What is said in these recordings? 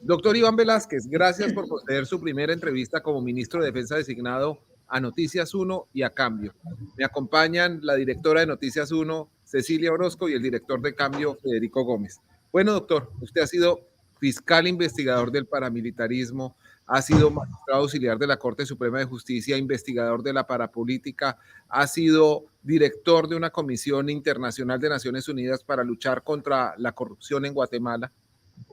Doctor Iván Velázquez, gracias por conceder su primera entrevista como ministro de Defensa designado a Noticias 1 y a Cambio. Me acompañan la directora de Noticias 1, Cecilia Orozco, y el director de Cambio, Federico Gómez. Bueno, doctor, usted ha sido fiscal investigador del paramilitarismo, ha sido magistrado auxiliar de la Corte Suprema de Justicia, investigador de la parapolítica, ha sido director de una comisión internacional de Naciones Unidas para luchar contra la corrupción en Guatemala,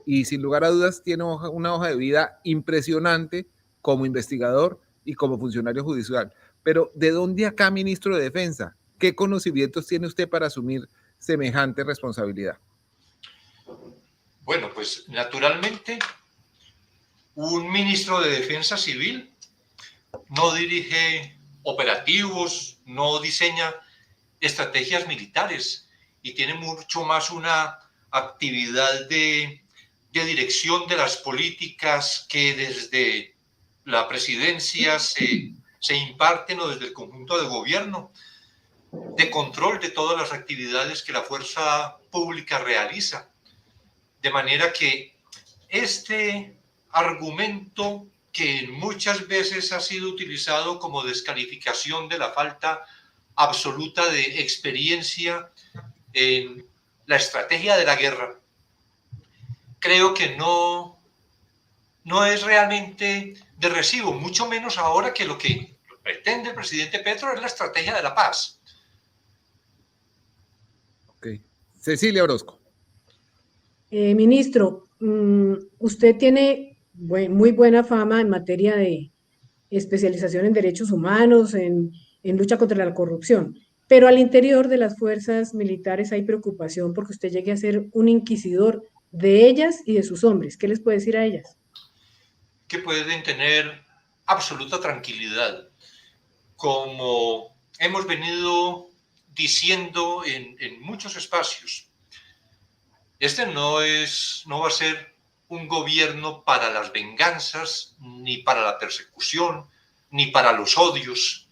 y sin lugar a dudas tiene una hoja de vida impresionante como investigador y como funcionario judicial. Pero ¿de dónde acá, ministro de Defensa? ¿Qué conocimientos tiene usted para asumir semejante responsabilidad? Bueno, pues naturalmente un ministro de Defensa Civil no dirige operativos, no diseña estrategias militares y tiene mucho más una actividad de dirección de las políticas que desde la presidencia se imparten o desde el conjunto de gobierno, de control de todas las actividades que la fuerza pública realiza. De manera que este argumento, que muchas veces ha sido utilizado como descalificación de la falta absoluta de experiencia en la estrategia de la guerra, creo que no es realmente de recibo, mucho menos ahora que lo que pretende el presidente Petro es la estrategia de la paz. Ok. Cecilia Orozco. Ministro, usted tiene muy buena fama en materia de especialización en derechos humanos, en lucha contra la corrupción, pero al interior de las fuerzas militares hay preocupación porque usted llegue a ser un inquisidor de ellas y de sus hombres. ¿Qué les puede decir a ellas? Que pueden tener absoluta tranquilidad. Como hemos venido diciendo en muchos espacios, este no va a ser un gobierno para las venganzas, ni para la persecución, ni para los odios.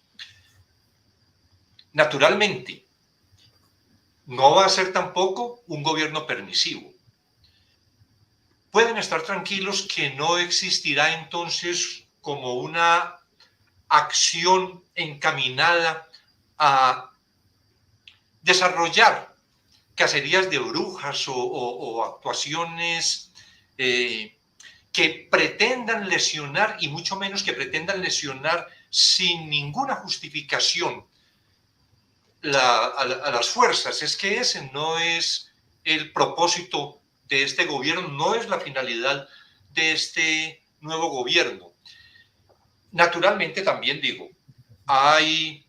Naturalmente, no va a ser tampoco un gobierno permisivo. Pueden estar tranquilos que no existirá entonces como una acción encaminada a desarrollar cacerías de brujas o actuaciones que pretendan lesionar, y mucho menos que pretendan lesionar sin ninguna justificación a las fuerzas. Es que ese no es el propósito de este gobierno, no es la finalidad de este nuevo gobierno. Naturalmente también digo, hay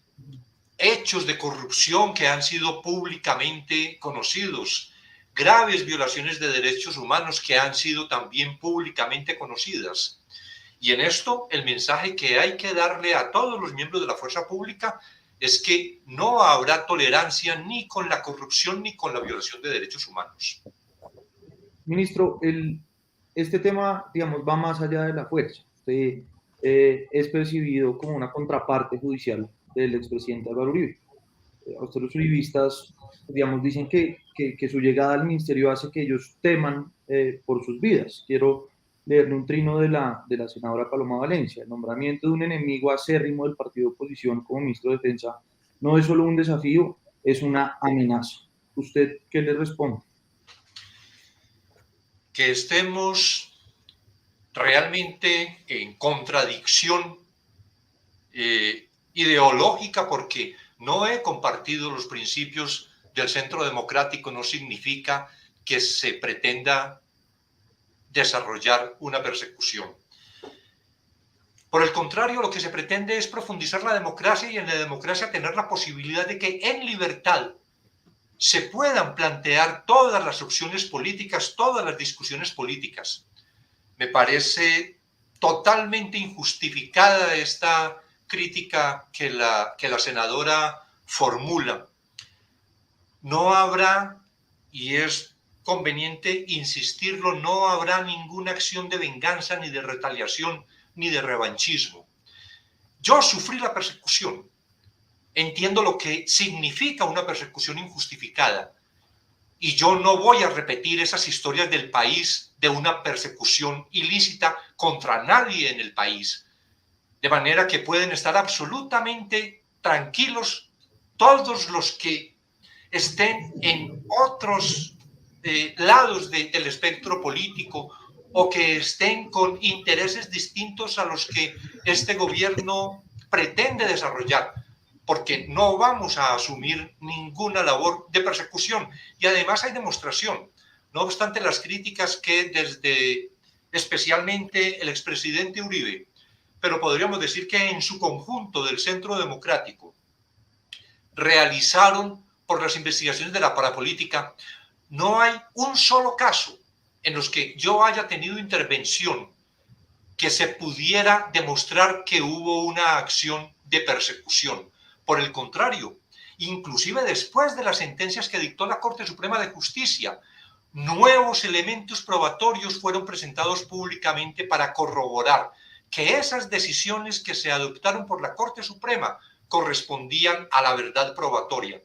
hechos de corrupción que han sido públicamente conocidos, graves violaciones de derechos humanos que han sido también públicamente conocidas. Y en esto el mensaje que hay que darle a todos los miembros de la fuerza pública es que no habrá tolerancia ni con la corrupción ni con la violación de derechos humanos. Ministro, este tema, digamos, va más allá de la fuerza. Usted es percibido como una contraparte judicial del expresidente Álvaro Uribe. A usted los uribistas, digamos, dicen que su llegada al ministerio hace que ellos teman por sus vidas. Quiero leerle un trino de la senadora Paloma Valencia. El nombramiento de un enemigo acérrimo del partido de oposición como ministro de Defensa no es solo un desafío, es una amenaza. ¿Usted qué le responde? Que estemos realmente en contradicción ideológica, porque no he compartido los principios del Centro Democrático, no significa que se pretenda desarrollar una persecución. Por el contrario, lo que se pretende es profundizar la democracia, y en la democracia tener la posibilidad de que en libertad se puedan plantear todas las opciones políticas, todas las discusiones políticas. Me parece totalmente injustificada esta crítica que la senadora formula. No habrá, y es conveniente insistirlo, no habrá ninguna acción de venganza, ni de retaliación, ni de revanchismo. Yo sufrí la persecución. Entiendo lo que significa una persecución injustificada, y yo no voy a repetir esas historias del país de una persecución ilícita contra nadie en el país. De manera que pueden estar absolutamente tranquilos todos los que estén en otros lados del espectro político o que estén con intereses distintos a los que este gobierno pretende desarrollar, porque no vamos a asumir ninguna labor de persecución. Y además hay demostración, no obstante las críticas que desde especialmente el expresidente Uribe, pero podríamos decir que en su conjunto del Centro Democrático, realizaron por las investigaciones de la parapolítica, no hay un solo caso en los que yo haya tenido intervención que se pudiera demostrar que hubo una acción de persecución. Por el contrario, inclusive después de las sentencias que dictó la Corte Suprema de Justicia, nuevos elementos probatorios fueron presentados públicamente para corroborar que esas decisiones que se adoptaron por la Corte Suprema correspondían a la verdad probatoria.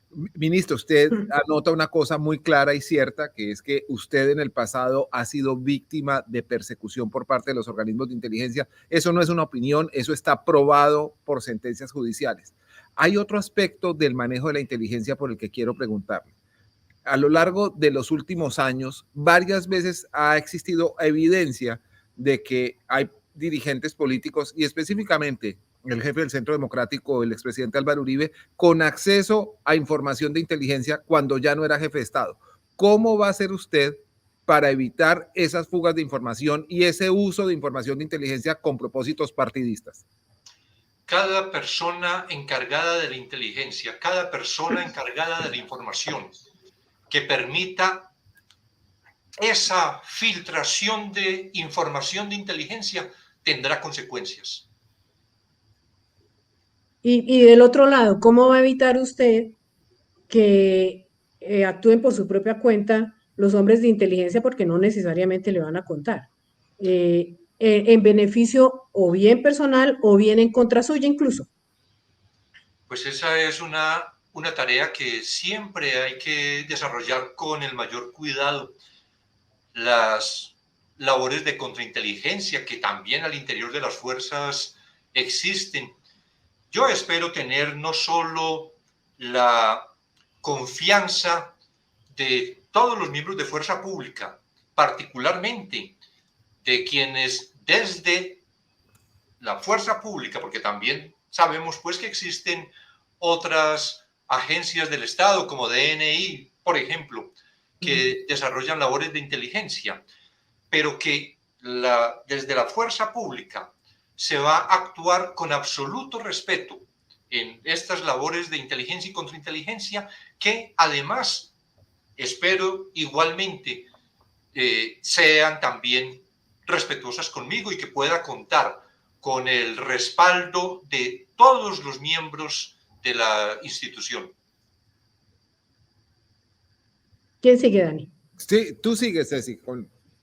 Ministro, usted anota una cosa muy clara y cierta, que es que usted en el pasado ha sido víctima de persecución por parte de los organismos de inteligencia. Eso no es una opinión, eso está probado por sentencias judiciales. Hay otro aspecto del manejo de la inteligencia por el que quiero preguntarle. A lo largo de los últimos años, varias veces ha existido evidencia de que hay dirigentes políticos y específicamente el jefe del Centro Democrático, el expresidente Álvaro Uribe, con acceso a información de inteligencia cuando ya no era jefe de Estado. ¿Cómo va a hacer usted para evitar esas fugas de información y ese uso de información de inteligencia con propósitos partidistas? Cada persona encargada de la inteligencia, cada persona encargada de la información que permita esa filtración de información de inteligencia tendrá consecuencias. Y del otro lado, ¿cómo va a evitar usted que actúen por su propia cuenta los hombres de inteligencia porque no necesariamente le van a contar? En beneficio o bien personal o bien en contra suya incluso. Pues esa es una tarea que siempre hay que desarrollar con el mayor cuidado. Las labores de contrainteligencia que también al interior de las fuerzas existen. Yo espero tener no solo la confianza de todos los miembros de fuerza pública, particularmente de quienes desde la fuerza pública, porque también sabemos pues que existen otras agencias del Estado como DNI, por ejemplo, que desarrollan labores de inteligencia, pero que desde la fuerza pública se va a actuar con absoluto respeto en estas labores de inteligencia y contrainteligencia, que además espero igualmente sean también respetuosas conmigo y que pueda contar con el respaldo de todos los miembros de la institución. ¿Quién sigue, Dani? Sí, tú sigues, Ceci.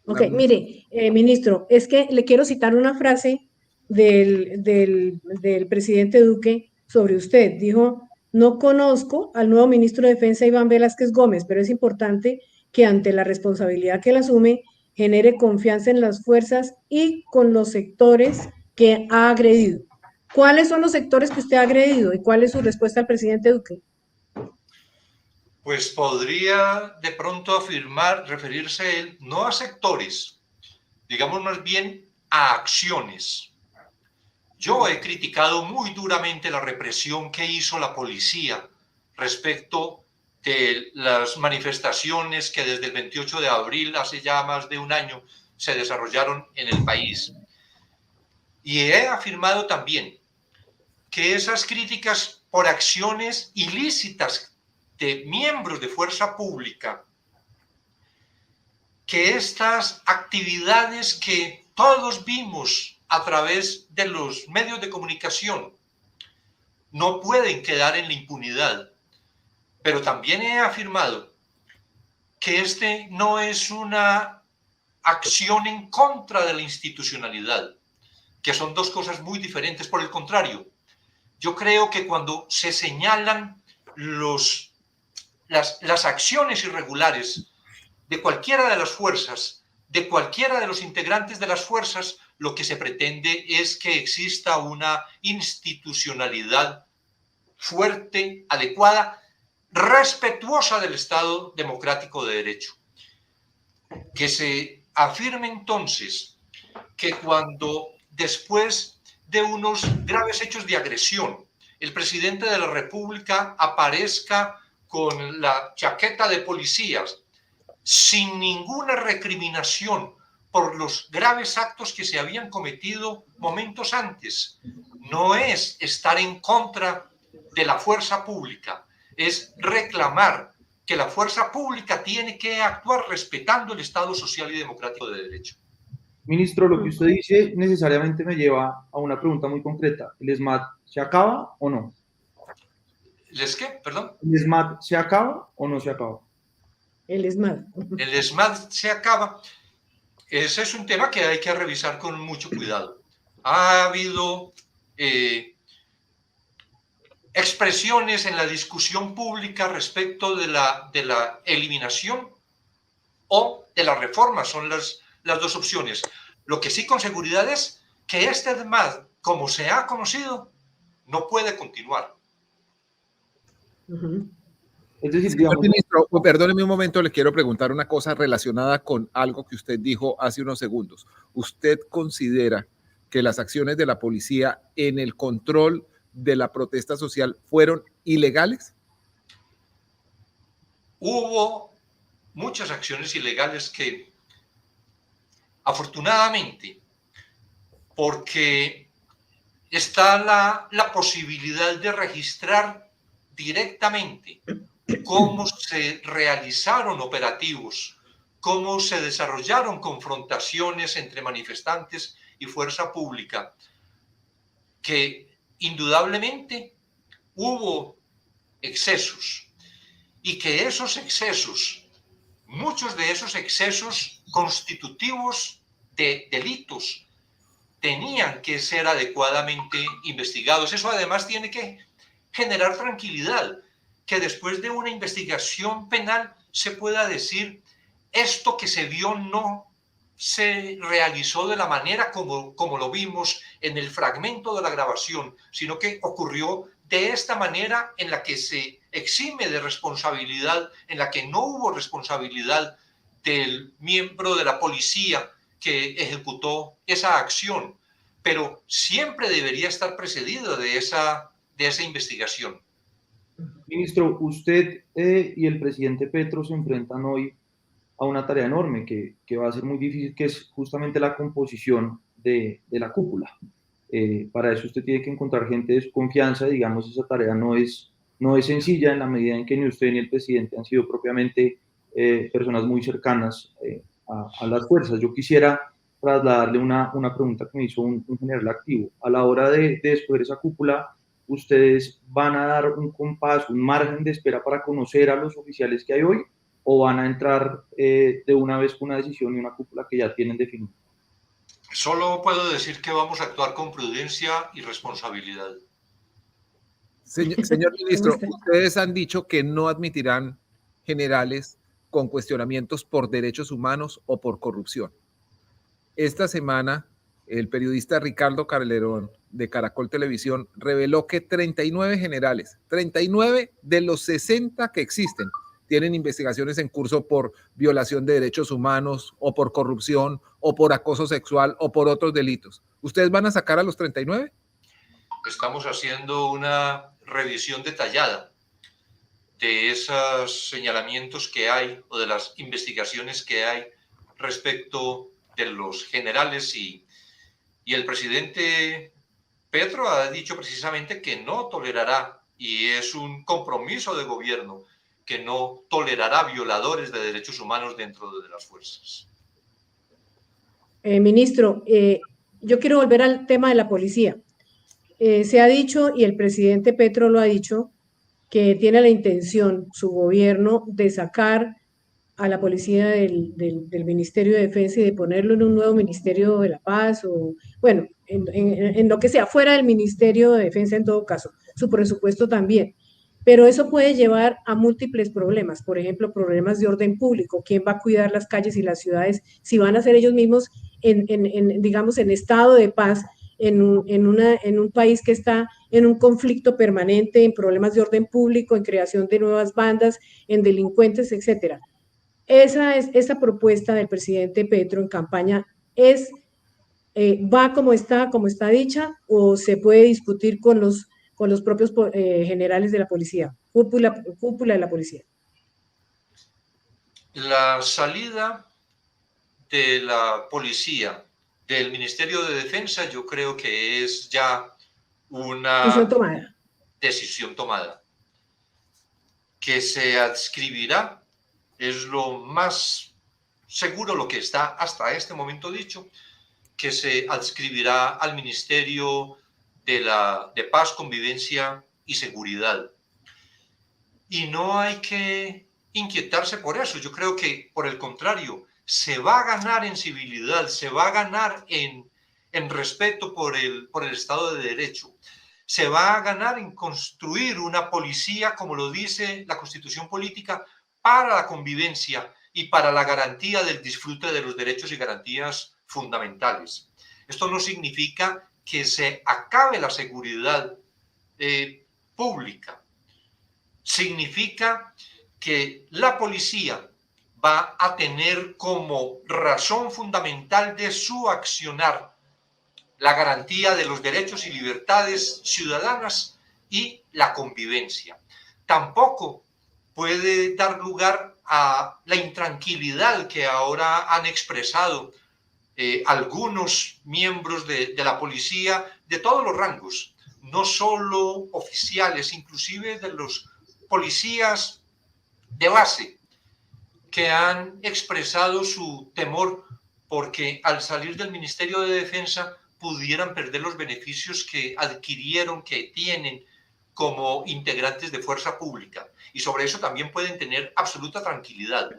Ok, mire, ministro, es que le quiero citar una frase del presidente Duque sobre usted. Dijo, no conozco al nuevo ministro de Defensa, Iván Velázquez Gómez, pero es importante que ante la responsabilidad que él asume, genere confianza en las fuerzas y con los sectores que ha agredido. ¿Cuáles son los sectores que usted ha agredido y cuál es su respuesta al presidente Duque? Pues podría de pronto referirse él no a sectores, digamos más bien a acciones. Yo he criticado muy duramente la represión que hizo la policía respecto de las manifestaciones que desde el 28 de abril, hace ya más de un año, se desarrollaron en el país. Y he afirmado también que esas críticas por acciones ilícitas de miembros de fuerza pública, que estas actividades que todos vimos a través de los medios de comunicación no pueden quedar en la impunidad. Pero también he afirmado que este no es una acción en contra de la institucionalidad, que son dos cosas muy diferentes. Por el contrario, yo creo que cuando se señalan los las acciones irregulares de cualquiera de las fuerzas, de cualquiera de los integrantes de las fuerzas, lo que se pretende es que exista una institucionalidad fuerte, adecuada, respetuosa del Estado democrático de derecho. Que se afirme entonces que cuando después de unos graves hechos de agresión, el presidente de la República aparezca con la chaqueta de policías, sin ninguna recriminación por los graves actos que se habían cometido momentos antes, no es estar en contra de la fuerza pública, es reclamar que la fuerza pública tiene que actuar respetando el Estado social y democrático de derecho. Ministro, lo que usted dice necesariamente me lleva a una pregunta muy concreta. ¿El ESMAD se acaba o no? ¿Les qué? Perdón. ¿El ESMAD se acaba o no se acaba? El ESMAD. El ESMAD se acaba. Ese es un tema que hay que revisar con mucho cuidado. Ha habido expresiones en la discusión pública respecto de la eliminación o de la reforma. Son las dos opciones. Lo que sí con seguridad es que este ESMAD, como se ha conocido, no puede continuar. Es decir, señor ministro, perdóneme un momento, le quiero preguntar una cosa relacionada con algo que usted dijo hace unos segundos. ¿Usted considera que las acciones de la policía en el control de la protesta social fueron ilegales? Hubo muchas acciones ilegales que, afortunadamente, porque está la posibilidad de registrar directamente cómo se realizaron operativos, cómo se desarrollaron confrontaciones entre manifestantes y fuerza pública, que indudablemente hubo excesos y que esos excesos, muchos de esos excesos constitutivos de delitos, tenían que ser adecuadamente investigados. Eso además tiene que generar tranquilidad, que después de una investigación penal se pueda decir esto que se vio no se realizó de la manera como lo vimos en el fragmento de la grabación, sino que ocurrió de esta manera en la que se exime de responsabilidad, en la que no hubo responsabilidad del miembro de la policía que ejecutó esa acción, pero siempre debería estar precedido de esa investigación. Ministro, usted y el presidente Petro se enfrentan hoy a una tarea enorme que va a ser muy difícil, que es justamente la composición de la cúpula. Para eso usted tiene que encontrar gente de su confianza. Digamos, esa tarea no es sencilla en la medida en que ni usted ni el presidente han sido propiamente personas muy cercanas a las fuerzas. Yo quisiera trasladarle una pregunta que me hizo un general activo. A la hora de escoger esa cúpula, ¿ustedes van a dar un compás, un margen de espera para conocer a los oficiales que hay hoy, o van a entrar de una vez con una decisión y una cúpula que ya tienen definida? Solo puedo decir que vamos a actuar con prudencia y responsabilidad. Señor ministro, ustedes han dicho que no admitirán generales con cuestionamientos por derechos humanos o por corrupción. Esta semana, el periodista Ricardo Calderón de Caracol Televisión reveló que 39 generales, 39 de los 60 que existen, tienen investigaciones en curso por violación de derechos humanos o por corrupción o por acoso sexual o por otros delitos. ¿Ustedes van a sacar a los 39? Estamos haciendo una revisión detallada de esos señalamientos que hay o de las investigaciones que hay respecto de los generales y el presidente Petro ha dicho precisamente que no tolerará, y es un compromiso de gobierno, que no tolerará violadores de derechos humanos dentro de las fuerzas. Ministro, yo quiero volver al tema de la policía. Se ha dicho, y el presidente Petro lo ha dicho, que tiene la intención, su gobierno, de sacar a la policía del Ministerio de Defensa y de ponerlo en un nuevo Ministerio de la Paz, o bueno, en lo que sea, fuera del Ministerio de Defensa en todo caso, su presupuesto también. pero eso puede llevar a múltiples problemas, por ejemplo, problemas de orden público, quién va a cuidar las calles y las ciudades, si van a ser ellos mismos, digamos, en estado de paz, en un país que está en un conflicto permanente, en problemas de orden público, en creación de nuevas bandas, en delincuentes, etcétera. Esa propuesta del presidente Petro en campaña es, va como está dicha, o se puede discutir con los propios generales de la policía, cúpula de la policía. La salida de la policía del Ministerio de Defensa yo creo que es ya una decisión tomada. Que se adscribirá es lo más seguro, lo que está hasta este momento dicho, que se adscribirá al Ministerio de Paz, Convivencia y Seguridad. Y no hay que inquietarse por eso. Yo creo que, por el contrario, se va a ganar en civilidad, se va a ganar en respeto por el Estado de Derecho. Se va a ganar en construir una policía, como lo dice la Constitución Política, para la convivencia y para la garantía del disfrute de los derechos y garantías fundamentales. Esto no significa que se acabe la seguridad pública. Significa que la policía va a tener como razón fundamental de su accionar la garantía de los derechos y libertades ciudadanas y la convivencia. Tampoco puede dar lugar a la intranquilidad que ahora han expresado algunos miembros de la policía de todos los rangos, no solo oficiales, inclusive de los policías de base, que han expresado su temor porque al salir del Ministerio de Defensa pudieran perder los beneficios que adquirieron, que tienen como integrantes de fuerza pública. Y sobre eso también pueden tener absoluta tranquilidad.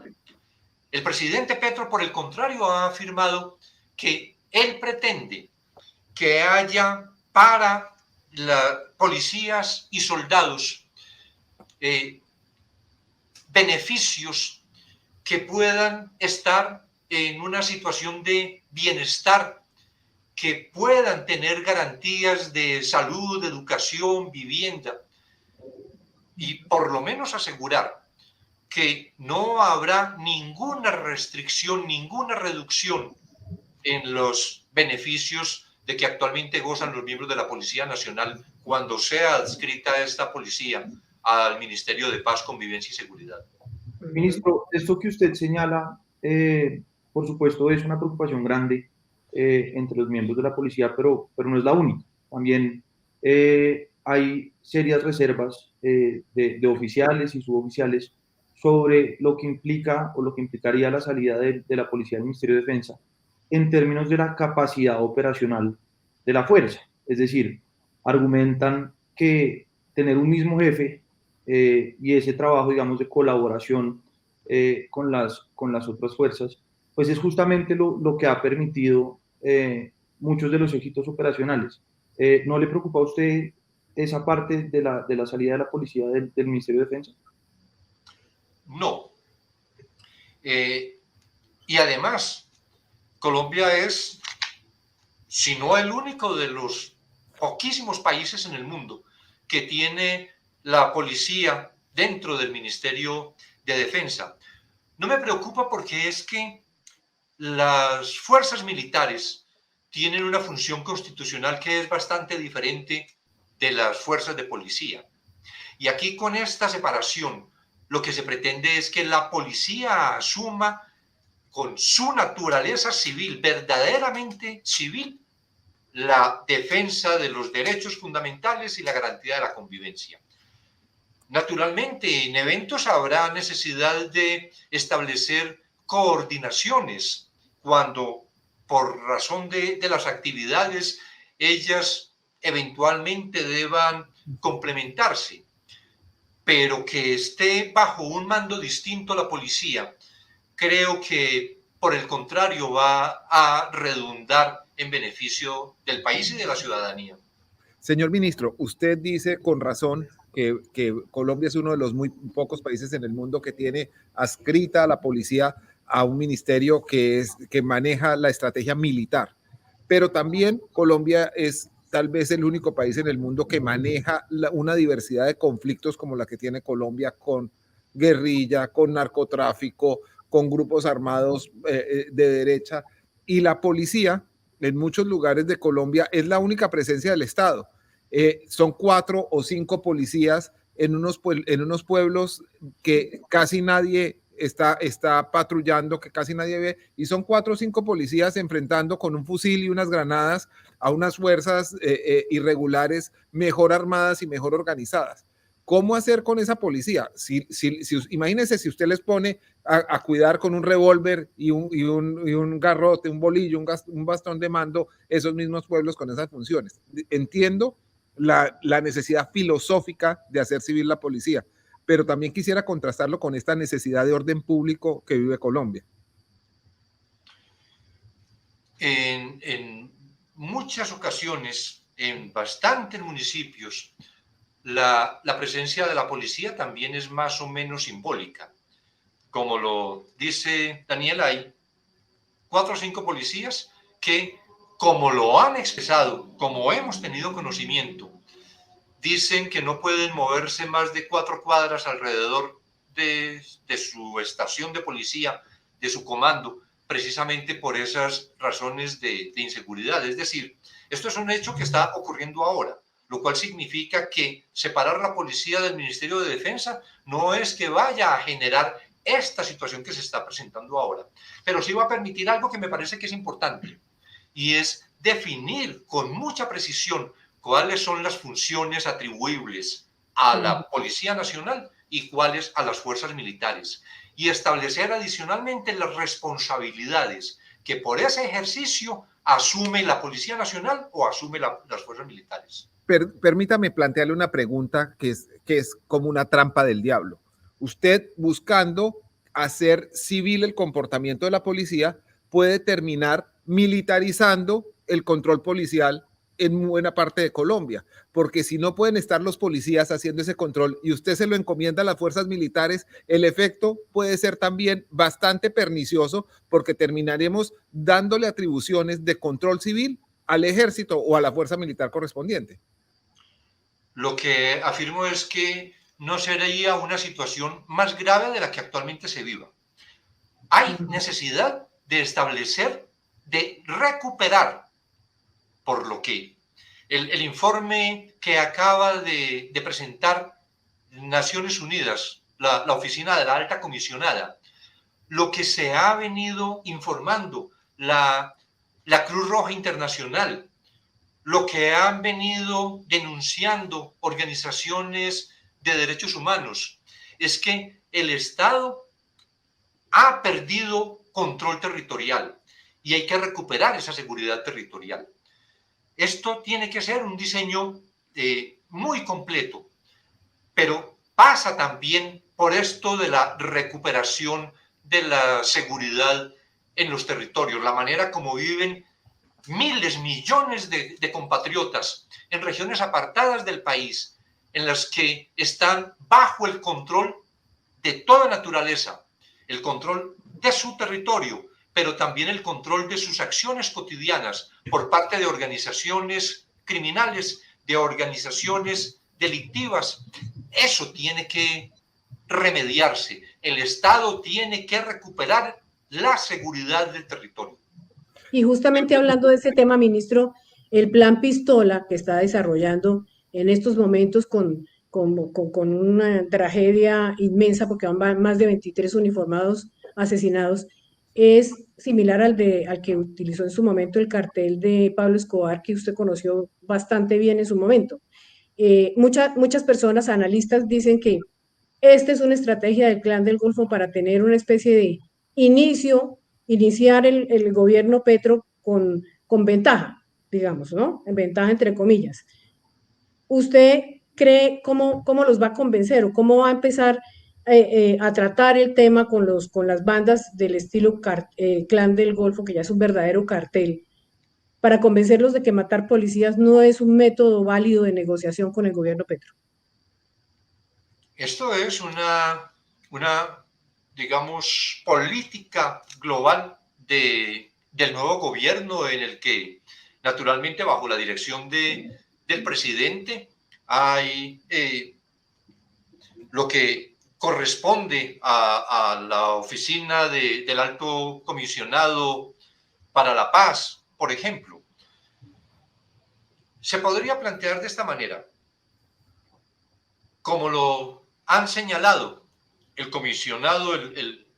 El presidente Petro, por el contrario, ha afirmado que él pretende que haya para las policías y soldados beneficios que puedan estar en una situación de bienestar, que puedan tener garantías de salud, educación, vivienda, y por lo menos asegurar que no habrá ninguna restricción, ninguna reducción en los beneficios de que actualmente gozan los miembros de la Policía Nacional cuando sea adscrita esta policía al Ministerio de Paz, Convivencia y Seguridad. Ministro, esto que usted señala, por supuesto, es una preocupación grande entre los miembros de la policía, pero no es la única. También hay serias reservas de oficiales y suboficiales sobre lo que implica o lo que implicaría la salida de la policía del Ministerio de Defensa en términos de la capacidad operacional de la fuerza. Es decir, argumentan que tener un mismo jefe y ese trabajo, digamos, de colaboración con las otras fuerzas, pues es justamente lo que ha permitido muchos de los éxitos operacionales. ¿No le preocupa a usted esa parte de la salida de la policía del Ministerio de Defensa? No. Y además, Colombia es, si no el único de los poquísimos países en el mundo que tiene la policía dentro del Ministerio de Defensa. No me preocupa porque es que las fuerzas militares tienen una función constitucional que es bastante diferente de las fuerzas de policía. Y aquí con esta separación, lo que se pretende es que la policía asuma con su naturaleza civil, verdaderamente civil, la defensa de los derechos fundamentales y la garantía de la convivencia. Naturalmente, en eventos habrá necesidad de establecer coordinaciones cuando, por razón de las actividades, ellas eventualmente deban complementarse, pero que esté bajo un mando distinto la policía, creo que por el contrario va a redundar en beneficio del país y de la ciudadanía. Señor ministro, usted dice con razón que Colombia es uno de los muy pocos países en el mundo que tiene adscrita a la policía a un ministerio que maneja la estrategia militar. Pero también Colombia es tal vez el único país en el mundo que maneja una diversidad de conflictos como la que tiene Colombia, con guerrilla, con narcotráfico, con grupos armados de derecha, y la policía en muchos lugares de Colombia es la única presencia del Estado. Son 4 o 5 policías en unos pueblos que casi nadie está patrullando, que casi nadie ve, y son 4 o 5 policías enfrentando con un fusil y unas granadas a unas fuerzas irregulares mejor armadas y mejor organizadas. ¿Cómo hacer con esa policía? Imagínense si usted les pone a cuidar con un revólver y un garrote, un bolillo, un bastón de mando, esos mismos pueblos con esas funciones. Entiendo la necesidad filosófica de hacer civil la policía, pero también quisiera contrastarlo con esta necesidad de orden público que vive Colombia. En muchas ocasiones, en bastantes municipios, la presencia de la policía también es más o menos simbólica. Como lo dice Daniel, hay 4 o 5 policías que, como lo han expresado, como hemos tenido conocimiento, dicen que no pueden moverse más de 4 cuadras alrededor de su estación de policía, de su comando, precisamente por esas razones de inseguridad. Es decir, esto es un hecho que está ocurriendo ahora, lo cual significa que separar la policía del Ministerio de Defensa no es que vaya a generar esta situación que se está presentando ahora, pero sí va a permitir algo que me parece que es importante, y es definir con mucha precisión cuáles son las funciones atribuibles a la Policía Nacional y cuáles a las fuerzas militares, y establecer adicionalmente las responsabilidades que por ese ejercicio asume la Policía Nacional o asume las fuerzas militares. Permítame plantearle una pregunta que es como una trampa del diablo. Usted, buscando hacer civil el comportamiento de la policía, puede terminar militarizando el control policial en buena parte de Colombia, porque si no pueden estar los policías haciendo ese control y usted se lo encomienda a las fuerzas militares, el efecto puede ser también bastante pernicioso, porque terminaremos dándole atribuciones de control civil al ejército o a la fuerza militar correspondiente. Lo que afirmo es que no sería una situación más grave de la que actualmente se viva. Hay necesidad de establecer, de recuperar, por lo que el informe que acaba de presentar Naciones Unidas, la oficina de la alta comisionada, lo que se ha venido informando la Cruz Roja Internacional, lo que han venido denunciando organizaciones de derechos humanos, es que el Estado ha perdido control territorial y hay que recuperar esa seguridad territorial. Esto tiene que ser un diseño muy completo, pero pasa también por esto de la recuperación de la seguridad en los territorios, la manera como viven miles, millones de compatriotas en regiones apartadas del país, en las que están bajo el control de toda naturaleza, el control de su territorio, pero también el control de sus acciones cotidianas por parte de organizaciones criminales, de organizaciones delictivas. Eso tiene que remediarse. El Estado tiene que recuperar la seguridad del territorio. Y justamente hablando de ese tema, ministro, el plan Pistola que está desarrollando en estos momentos con una tragedia inmensa, porque van más de 23 uniformados asesinados, es similar al que utilizó en su momento el cartel de Pablo Escobar, que usted conoció bastante bien en su momento. Muchas personas, analistas, dicen que esta es una estrategia del Clan del Golfo para tener una especie de iniciar el gobierno Petro con ventaja, digamos, ¿no? En ventaja entre comillas. ¿Usted cree cómo los va a convencer o cómo va a empezar a tratar el tema con las bandas del estilo Clan del Golfo, que ya es un verdadero cartel, para convencerlos de que matar policías no es un método válido de negociación con el gobierno Petro? Esto es digamos, política global del nuevo gobierno en el que, naturalmente, bajo la dirección del presidente, hay lo que corresponde a la oficina del Alto Comisionado para la Paz, por ejemplo. Se podría plantear de esta manera, como lo han señalado el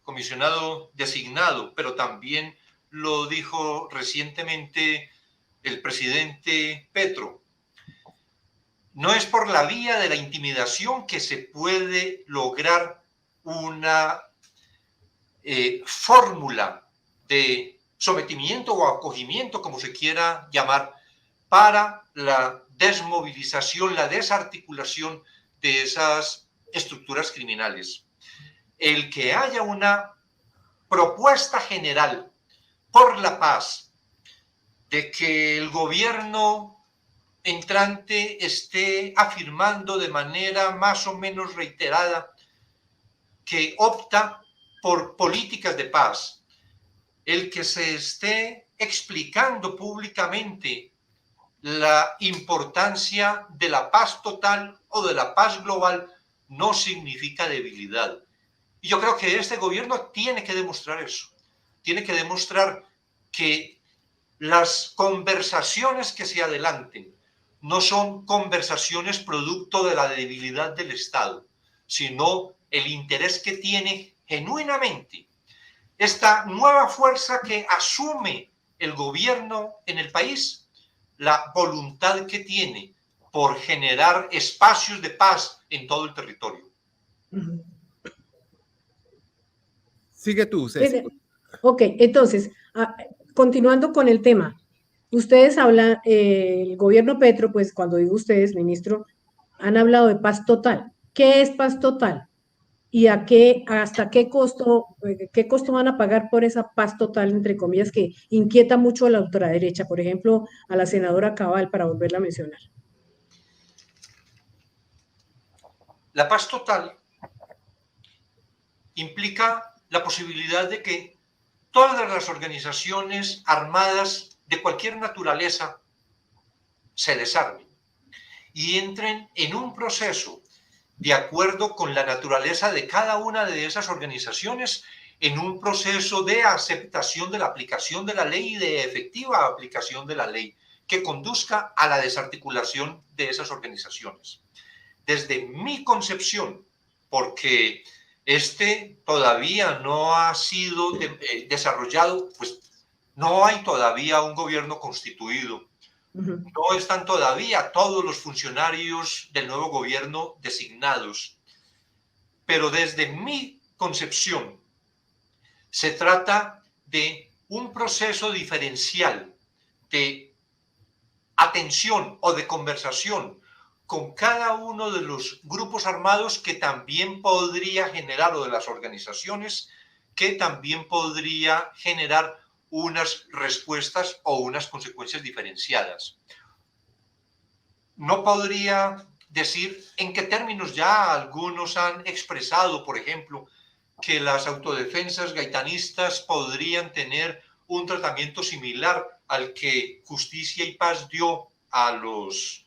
comisionado designado, pero también lo dijo recientemente el presidente Petro. No es por la vía de la intimidación que se puede lograr una fórmula de sometimiento o acogimiento, como se quiera llamar, para la desmovilización, la desarticulación de esas estructuras criminales. El que haya una propuesta general por la paz, de que el gobierno entrante esté afirmando de manera más o menos reiterada que opta por políticas de paz, el que se esté explicando públicamente la importancia de la paz total o de la paz global no significa debilidad. Y yo creo que este gobierno tiene que demostrar eso. Tiene que demostrar que las conversaciones que se adelanten no son conversaciones producto de la debilidad del Estado, sino el interés que tiene genuinamente esta nueva fuerza que asume el gobierno en el país, la voluntad que tiene por generar espacios de paz en todo el territorio. Sigue tú, Ceci. Ok, entonces, continuando con el tema, ustedes hablan, el gobierno Petro, pues cuando digo ustedes, ministro, han hablado de paz total. ¿Qué es paz total? ¿Y hasta qué costo van a pagar por esa paz total, entre comillas, que inquieta mucho a la ultraderecha, por ejemplo, a la senadora Cabal, para volverla a mencionar? La paz total implica la posibilidad de que todas las organizaciones armadas de cualquier naturaleza se desarmen y entren en un proceso de acuerdo con la naturaleza de cada una de esas organizaciones, en un proceso de aceptación de la aplicación de la ley y de efectiva aplicación de la ley que conduzca a la desarticulación de esas organizaciones. Desde mi concepción, porque todavía no ha sido desarrollado, pues no hay todavía un gobierno constituido. No están todavía todos los funcionarios del nuevo gobierno designados. Pero desde mi concepción, se trata de un proceso diferencial de atención o de conversación con cada uno de los grupos armados que también podría generar, o de las organizaciones que también podría generar unas respuestas o unas consecuencias diferenciadas. No podría decir en qué términos ya algunos han expresado, por ejemplo, que las autodefensas gaitanistas podrían tener un tratamiento similar al que Justicia y Paz dio a los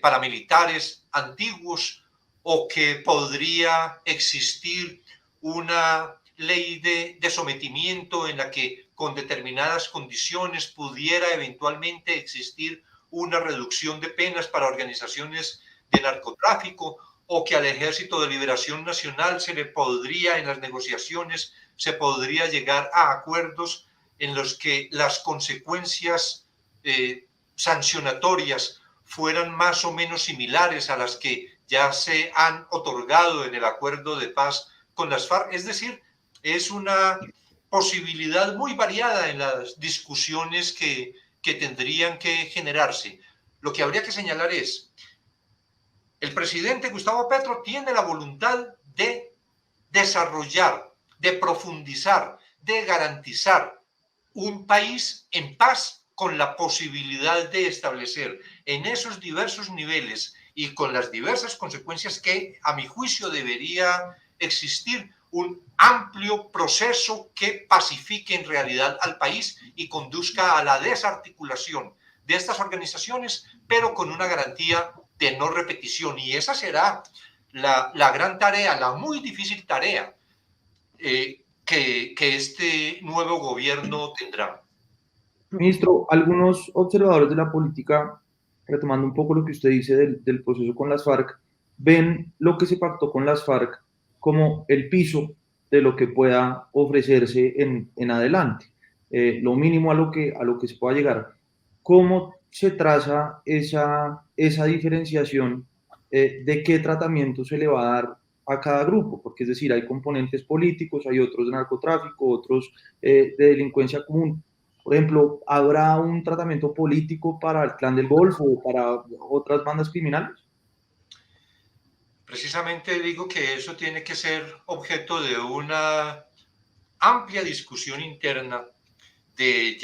paramilitares antiguos, o que podría existir una ley de sometimiento en la que con determinadas condiciones pudiera eventualmente existir una reducción de penas para organizaciones de narcotráfico, o que al Ejército de Liberación Nacional se le podría, en las negociaciones, se podría llegar a acuerdos en los que las consecuencias sancionatorias fueran más o menos similares a las que ya se han otorgado en el acuerdo de paz con las FARC. Es decir, es una posibilidad muy variada en las discusiones que tendrían que generarse. Lo que habría que señalar es, el presidente Gustavo Petro tiene la voluntad de desarrollar, de profundizar, de garantizar un país en paz, con la posibilidad de establecer en esos diversos niveles y con las diversas consecuencias que, a mi juicio, debería existir un amplio proceso que pacifique en realidad al país y conduzca a la desarticulación de estas organizaciones, pero con una garantía de no repetición. Y esa será la gran tarea, la muy difícil tarea que este nuevo gobierno tendrá. Ministro, algunos observadores de la política, retomando un poco lo que usted dice del proceso con las FARC, ven lo que se pactó con las FARC como el piso de lo que pueda ofrecerse en adelante, lo mínimo a lo que se pueda llegar. ¿Cómo se traza esa diferenciación de qué tratamiento se le va a dar a cada grupo? Porque es decir, hay componentes políticos, hay otros de narcotráfico, otros de delincuencia común. Por ejemplo, ¿habrá un tratamiento político para el Clan del Golfo o para otras bandas criminales? Precisamente digo que eso tiene que ser objeto de una amplia discusión interna, de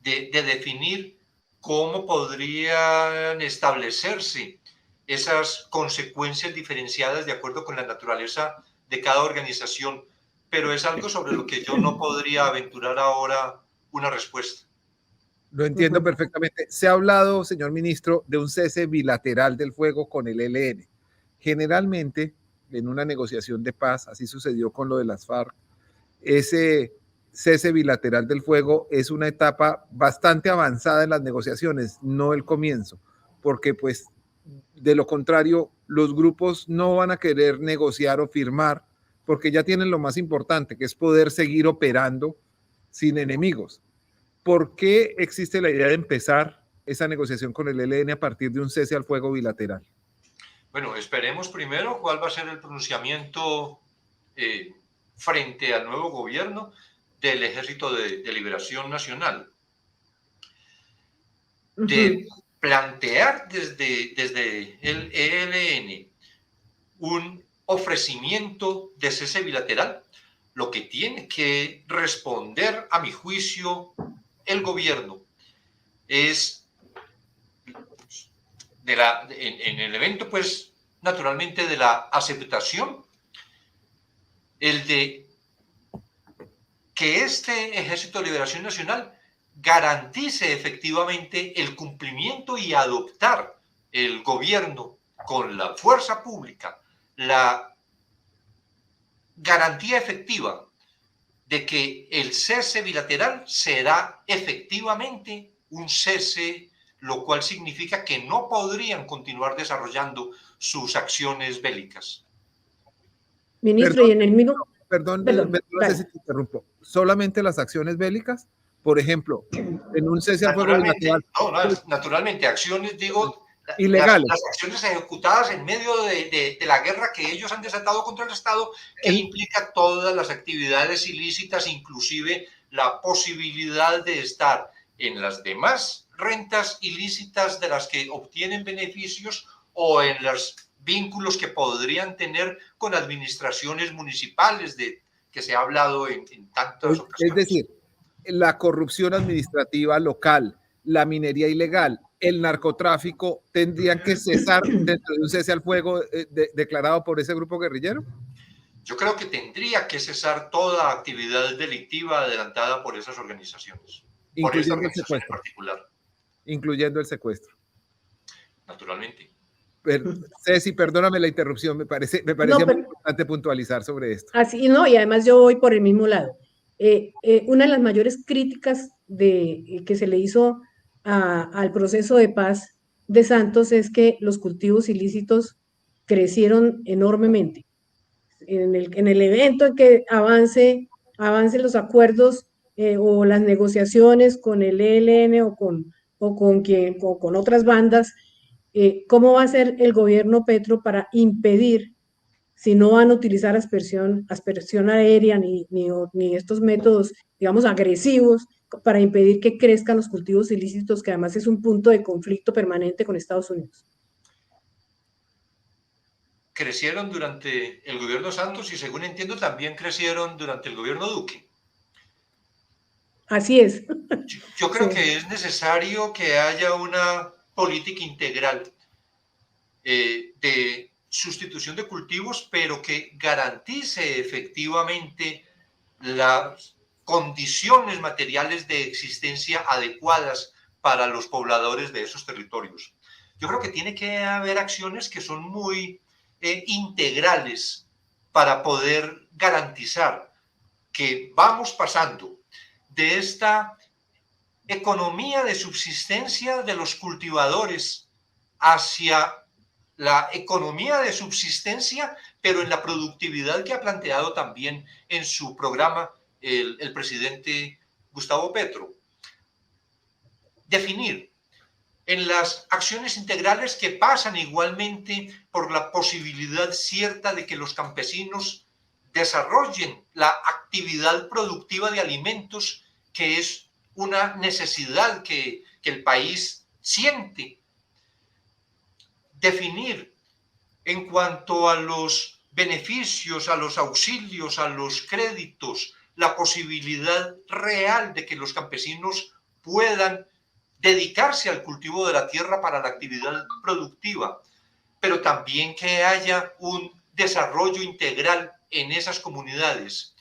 de definir cómo podrían establecerse esas consecuencias diferenciadas de acuerdo con la naturaleza de cada organización, pero es algo sobre lo que yo no podría aventurar ahora una respuesta. Lo entiendo perfectamente. Se ha hablado, señor ministro, de un cese bilateral del fuego con el ELN. Generalmente, en una negociación de paz, así sucedió con lo de las FARC, ese cese bilateral del fuego es una etapa bastante avanzada en las negociaciones, no el comienzo, porque pues de lo contrario los grupos no van a querer negociar o firmar porque ya tienen lo más importante, que es poder seguir operando sin enemigos. ¿Por qué existe la idea de empezar esa negociación con el ELN a partir de un cese al fuego bilateral? Bueno, esperemos primero cuál va a ser el pronunciamiento frente al nuevo gobierno del Ejército de Liberación Nacional. De plantear desde el ELN un ofrecimiento de cese bilateral, lo que tiene que responder, a mi juicio, el gobierno es en el evento, pues, naturalmente, de la aceptación, el de que este Ejército de Liberación Nacional garantice efectivamente el cumplimiento y adoptar el gobierno con la fuerza pública, la garantía efectiva de que el cese bilateral será efectivamente un cese, lo cual significa que no podrían continuar desarrollando sus acciones bélicas. Ministro, Perdón, y en el mismo... Perdón, Perdón, no sé si te interrumpo. ¿Solamente las acciones bélicas? Por ejemplo, en un cese al fuego bilateral. Naturalmente, acciones, digo, ilegales. Las acciones ejecutadas en medio de la guerra que ellos han desatado contra el Estado, que implica todas las actividades ilícitas, inclusive la posibilidad de estar en las demás rentas ilícitas de las que obtienen beneficios o en los vínculos que podrían tener con administraciones municipales que se ha hablado en tantas ocasiones. Es decir, la corrupción administrativa local, la minería ilegal, el narcotráfico, ¿tendrían que cesar dentro de un cese al fuego declarado por ese grupo guerrillero? Yo creo que tendría que cesar toda actividad delictiva adelantada por esas organizaciones. Incluyendo el secuestro. En particular. Incluyendo el secuestro. Naturalmente. Ceci, perdóname la interrupción, me parecía muy importante puntualizar sobre esto. Así, no, y además yo voy por el mismo lado. Una de las mayores críticas que se le hizo al proceso de paz de Santos es que los cultivos ilícitos crecieron enormemente. En el evento en que avancen los acuerdos o las negociaciones con el ELN o con otras bandas, ¿cómo va a ser el gobierno Petro para impedir, si no van a utilizar aspersión aérea ni estos métodos, digamos, agresivos, para impedir que crezcan los cultivos ilícitos, que además es un punto de conflicto permanente con Estados Unidos? Crecieron durante el gobierno Santos y, según entiendo, también crecieron durante el gobierno Duque. Así es. Yo creo que es necesario que haya una política integral de sustitución de cultivos, pero que garantice efectivamente las condiciones materiales de existencia adecuadas para los pobladores de esos territorios. Yo creo que tiene que haber acciones que son muy integrales para poder garantizar que vamos pasando de esta economía de subsistencia de los cultivadores hacia la economía de subsistencia, pero en la productividad que ha planteado también en su programa el presidente Gustavo Petro. Definir en las acciones integrales que pasan igualmente por la posibilidad cierta de que los campesinos desarrollen la actividad productiva de alimentos, que es una necesidad que el país siente. Definir en cuanto a los beneficios, a los auxilios, a los créditos, la posibilidad real de que los campesinos puedan dedicarse al cultivo de la tierra para la actividad productiva, pero también que haya un desarrollo integral en esas comunidades.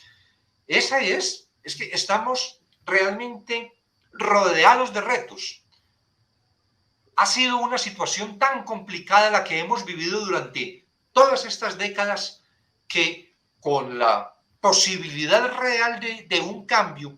Esa es que estamos realmente rodeados de retos. Ha sido una situación tan complicada la que hemos vivido durante todas estas décadas que con la posibilidad real de un cambio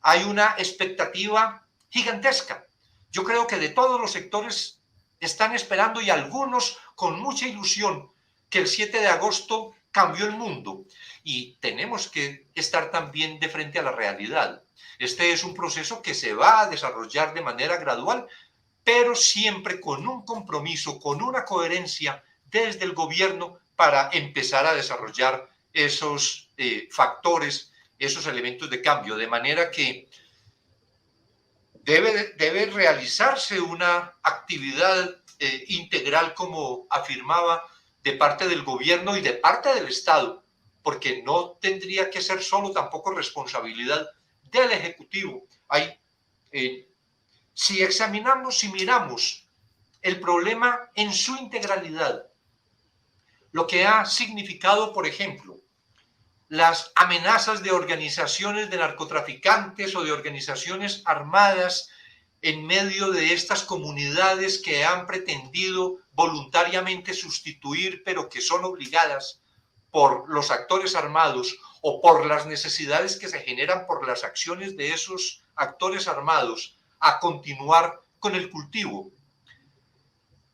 hay una expectativa gigantesca. Yo creo que de todos los sectores están esperando, y algunos con mucha ilusión, que el 7 de agosto cambió el mundo, y tenemos que estar también de frente a la realidad. Este es un proceso que se va a desarrollar de manera gradual, pero siempre con un compromiso, con una coherencia desde el gobierno para empezar a desarrollar esos factores, esos elementos de cambio, de manera que debe realizarse una actividad integral, como afirmaba, de parte del gobierno y de parte del Estado, porque no tendría que ser solo tampoco responsabilidad del Ejecutivo. Si examinamos, si miramos el problema en su integralidad, lo que ha significado, por ejemplo, las amenazas de organizaciones de narcotraficantes o de organizaciones armadas en medio de estas comunidades que han pretendido voluntariamente sustituir, pero que son obligadas por los actores armados o por las necesidades que se generan por las acciones de esos actores armados a continuar con el cultivo.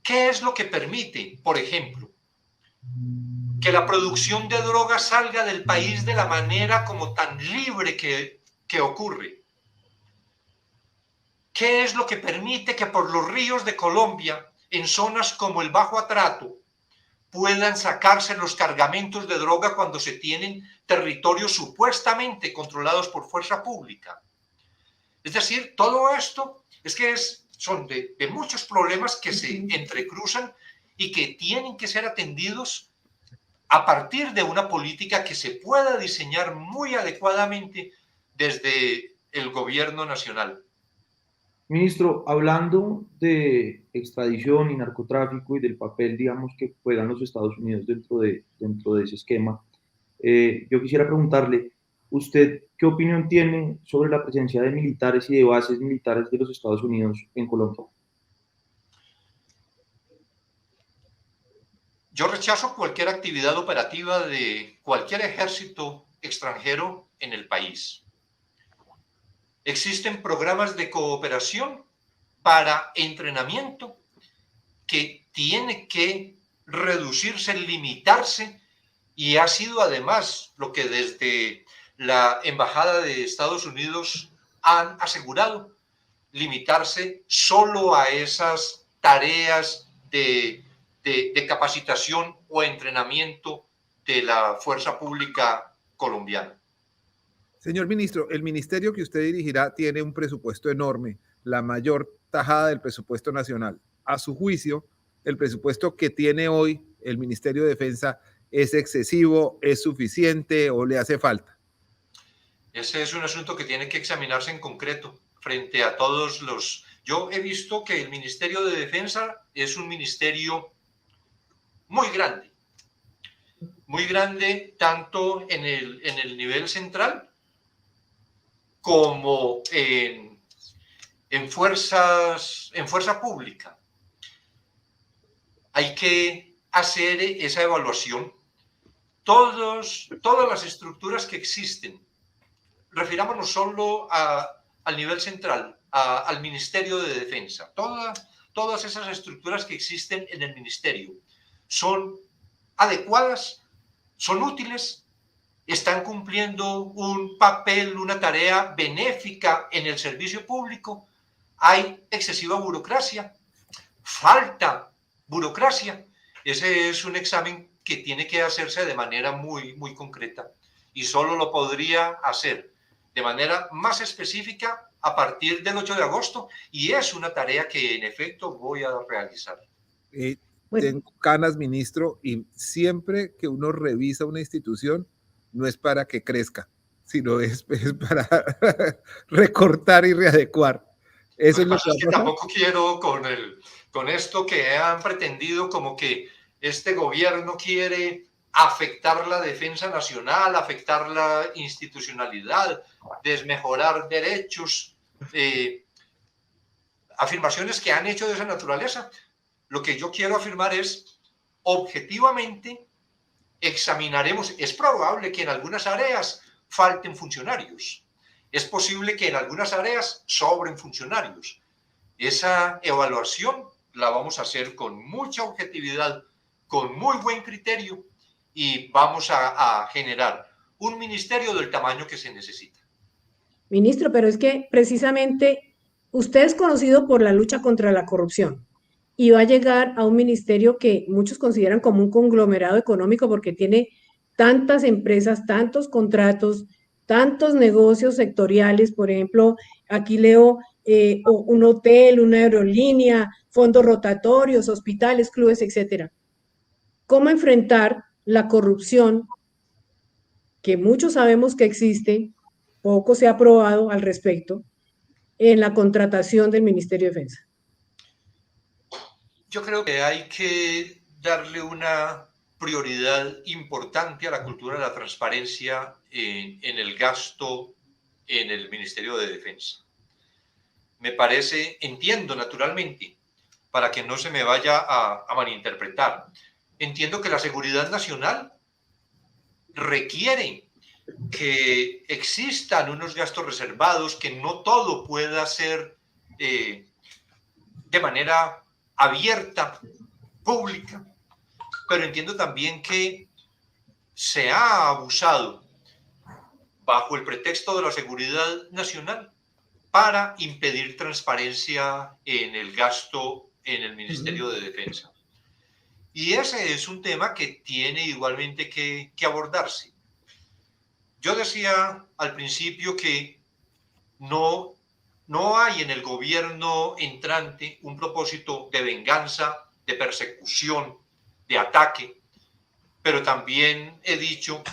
¿Qué es lo que permite, por ejemplo, que la producción de drogas salga del país de la manera como tan libre que ocurre? ¿Qué es lo que permite que por los ríos de Colombia, en zonas como el Bajo Atrato, puedan sacarse los cargamentos de droga cuando se tienen territorios supuestamente controlados por fuerza pública? Es decir, todo esto son de muchos problemas que se entrecruzan y que tienen que ser atendidos a partir de una política que se pueda diseñar muy adecuadamente desde el gobierno nacional. Ministro, hablando de extradición y narcotráfico y del papel, digamos, que juegan los Estados Unidos dentro de ese esquema, yo quisiera preguntarle, ¿usted qué opinión tiene sobre la presencia de militares y de bases militares de los Estados Unidos en Colombia? Yo rechazo cualquier actividad operativa de cualquier ejército extranjero en el país. Existen programas de cooperación para entrenamiento que tiene que reducirse, limitarse, y ha sido además lo que desde la Embajada de Estados Unidos han asegurado, limitarse solo a esas tareas de capacitación o entrenamiento de la fuerza pública colombiana. Señor ministro, el ministerio que usted dirigirá tiene un presupuesto enorme, la mayor tajada del presupuesto nacional. A su juicio, el presupuesto que tiene hoy el Ministerio de Defensa es excesivo, es suficiente o le hace falta. Ese es un asunto que tiene que examinarse en concreto frente a todos los... Yo he visto que el Ministerio de Defensa es un ministerio muy grande tanto en el nivel central como en fuerza pública. Hay que hacer esa evaluación. Todas las estructuras que existen, refirámonos solo al nivel central, al Ministerio de Defensa. Todas esas estructuras que existen en el Ministerio son adecuadas, son útiles, están cumpliendo un papel, una tarea benéfica en el servicio público. Hay excesiva burocracia, falta burocracia. Ese es un examen que tiene que hacerse de manera muy, muy concreta y solo lo podría hacer de manera más específica a partir del 8 de agosto y es una tarea que en efecto voy a realizar. Tengo canas, ministro, y siempre que uno revisa una institución no es para que crezca, sino es para recortar y readecuar. Eso es lo que tampoco quiero con esto que han pretendido como que este gobierno quiere afectar la defensa nacional, afectar la institucionalidad, desmejorar derechos, afirmaciones que han hecho de esa naturaleza. Lo que yo quiero afirmar es, objetivamente, examinaremos, es probable que en algunas áreas falten funcionarios, es posible que en algunas áreas sobren funcionarios. Esa evaluación la vamos a hacer con mucha objetividad, con muy buen criterio y vamos a generar un ministerio del tamaño que se necesita. Ministro, pero es que precisamente usted es conocido por la lucha contra la corrupción y va a llegar a un ministerio que muchos consideran como un conglomerado económico porque tiene tantas empresas, tantos contratos, tantos negocios sectoriales. Por ejemplo, aquí leo un hotel, una aerolínea, fondos rotatorios, hospitales, clubes, etcétera. ¿Cómo enfrentar la corrupción que muchos sabemos que existe, poco se ha aprobado al respecto, en la contratación del Ministerio de Defensa? Yo creo que hay que darle una prioridad importante a la cultura de la transparencia en el gasto en el Ministerio de Defensa. Me parece, entiendo naturalmente, para que no se me vaya a malinterpretar, entiendo que la seguridad nacional requiere que existan unos gastos reservados, que no todo pueda ser de manera abierta, pública, pero entiendo también que se ha abusado bajo el pretexto de la seguridad nacional para impedir transparencia en el gasto en el Ministerio de Defensa. Y ese es un tema que tiene igualmente que abordarse. Yo decía al principio que no hay en el gobierno entrante un propósito de venganza, de persecución, de ataque, pero también he dicho,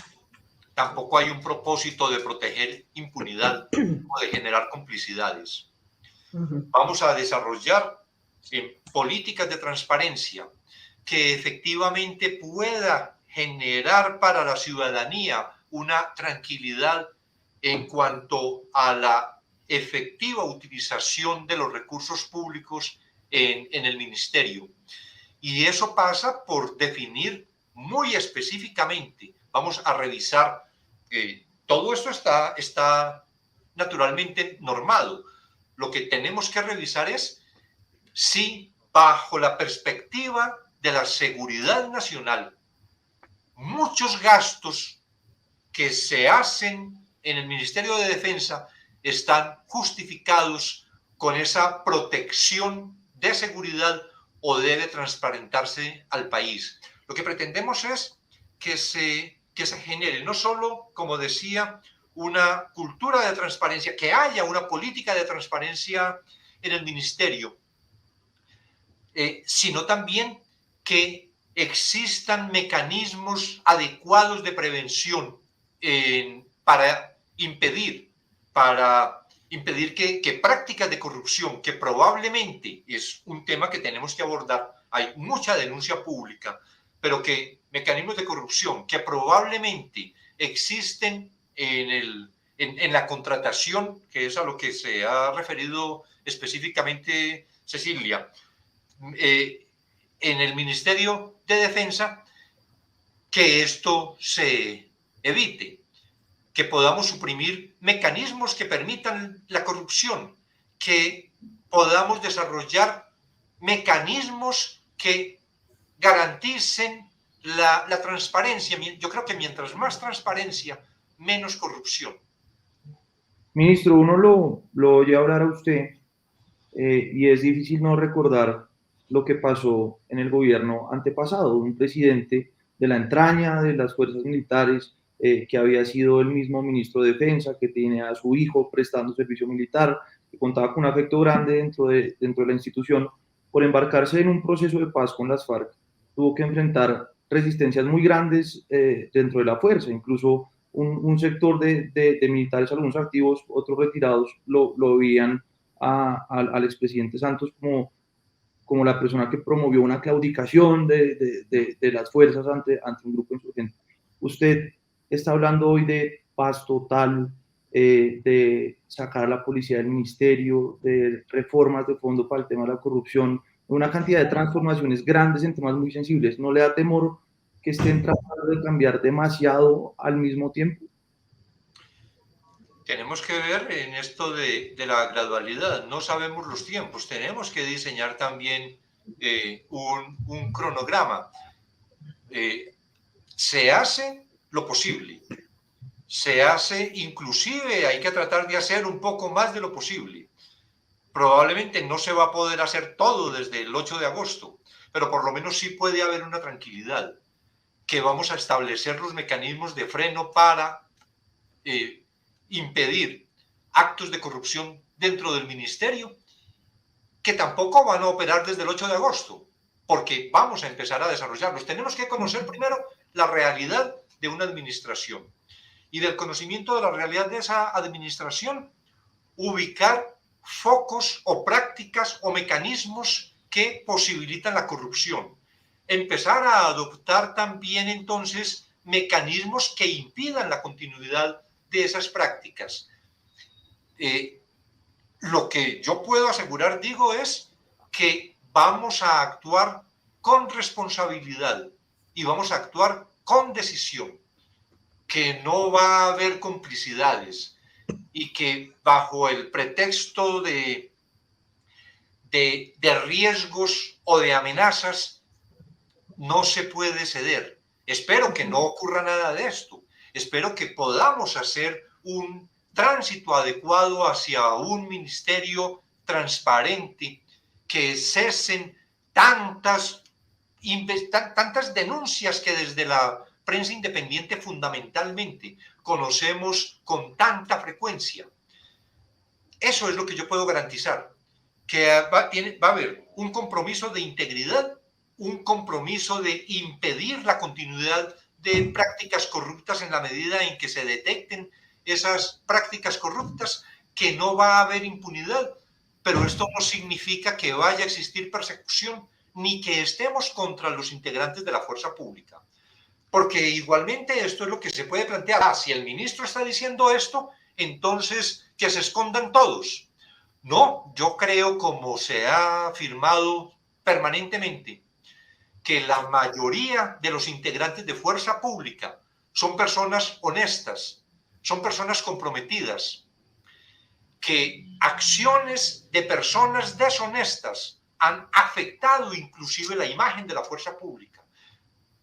tampoco hay un propósito de proteger impunidad o de generar complicidades. Vamos a desarrollar políticas de transparencia que efectivamente pueda generar para la ciudadanía una tranquilidad en cuanto a la efectiva utilización de los recursos públicos en el ministerio. Y eso pasa por definir muy específicamente. Vamos a revisar, todo esto está naturalmente normado. Lo que tenemos que revisar es si bajo la perspectiva de la seguridad nacional, muchos gastos que se hacen en el Ministerio de Defensa están justificados con esa protección de seguridad o debe transparentarse al país. Lo que pretendemos es que se genere no solo, como decía, una cultura de transparencia, que haya una política de transparencia en el ministerio, sino también que existan mecanismos adecuados de prevención para impedir que prácticas de corrupción, que probablemente es un tema que tenemos que abordar, hay mucha denuncia pública, pero que mecanismos de corrupción que probablemente existen en la contratación, que es a lo que se ha referido específicamente Cecilia, en el Ministerio de Defensa, que esto se evite, que podamos suprimir mecanismos que permitan la corrupción, que podamos desarrollar mecanismos que garanticen la transparencia. Yo creo que mientras más transparencia, menos corrupción. Ministro, uno lo oye hablar a usted y es difícil no recordar lo que pasó en el gobierno antepasado, un presidente de la entraña de las fuerzas militares, que había sido el mismo ministro de Defensa, que tiene a su hijo prestando servicio militar, que contaba con un afecto grande dentro de la institución, por embarcarse en un proceso de paz con las FARC, tuvo que enfrentar resistencias muy grandes dentro de la fuerza, incluso un sector de militares, algunos activos, otros retirados, lo veían al expresidente Santos como la persona que promovió una claudicación de las fuerzas ante un grupo insurgente. Usted está hablando hoy de paz total, de sacar a la policía del ministerio, de reformas de fondo para el tema de la corrupción, una cantidad de transformaciones grandes en temas muy sensibles. ¿No le da temor que estén tratando de cambiar demasiado al mismo tiempo? Tenemos que ver en esto de la gradualidad. No sabemos los tiempos. Tenemos que diseñar también un cronograma. Se hace lo posible. Se hace, inclusive hay que tratar de hacer un poco más de lo posible. Probablemente no se va a poder hacer todo desde el 8 de agosto, pero por lo menos sí puede haber una tranquilidad, que vamos a establecer los mecanismos de freno para impedir actos de corrupción dentro del ministerio, que tampoco van a operar desde el 8 de agosto, porque vamos a empezar a desarrollarlos. Tenemos que conocer primero la realidad de una administración y del conocimiento de la realidad de esa administración, ubicar focos o prácticas o mecanismos que posibilitan la corrupción. Empezar a adoptar también entonces mecanismos que impidan la continuidad de esas prácticas. Lo que yo puedo asegurar, digo, es que vamos a actuar con responsabilidad y vamos a actuar con decisión, que no va a haber complicidades y que bajo el pretexto de riesgos o de amenazas no se puede ceder. Espero que no ocurra nada de esto. Espero que podamos hacer un tránsito adecuado hacia un ministerio transparente, que cesen tantas denuncias que desde la prensa independiente fundamentalmente conocemos con tanta frecuencia. Eso es lo que yo puedo garantizar, que va a haber un compromiso de integridad, un compromiso de impedir la continuidad de prácticas corruptas en la medida en que se detecten esas prácticas corruptas, que no va a haber impunidad, pero esto no significa que vaya a existir persecución ni que estemos contra los integrantes de la fuerza pública. Porque igualmente esto es lo que se puede plantear. Si el ministro está diciendo esto, entonces que se escondan todos. No, yo creo, como se ha afirmado permanentemente, que la mayoría de los integrantes de fuerza pública son personas honestas, son personas comprometidas, que acciones de personas deshonestas han afectado inclusive la imagen de la fuerza pública.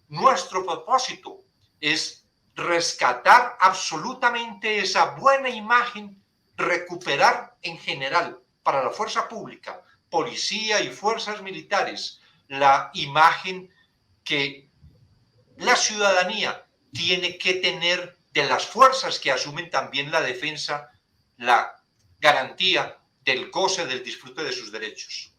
Nuestro propósito es rescatar absolutamente esa buena imagen, recuperar en general para la fuerza pública, policía y fuerzas militares, la imagen que la ciudadanía tiene que tener de las fuerzas que asumen también la defensa, la garantía del goce, del disfrute de sus derechos.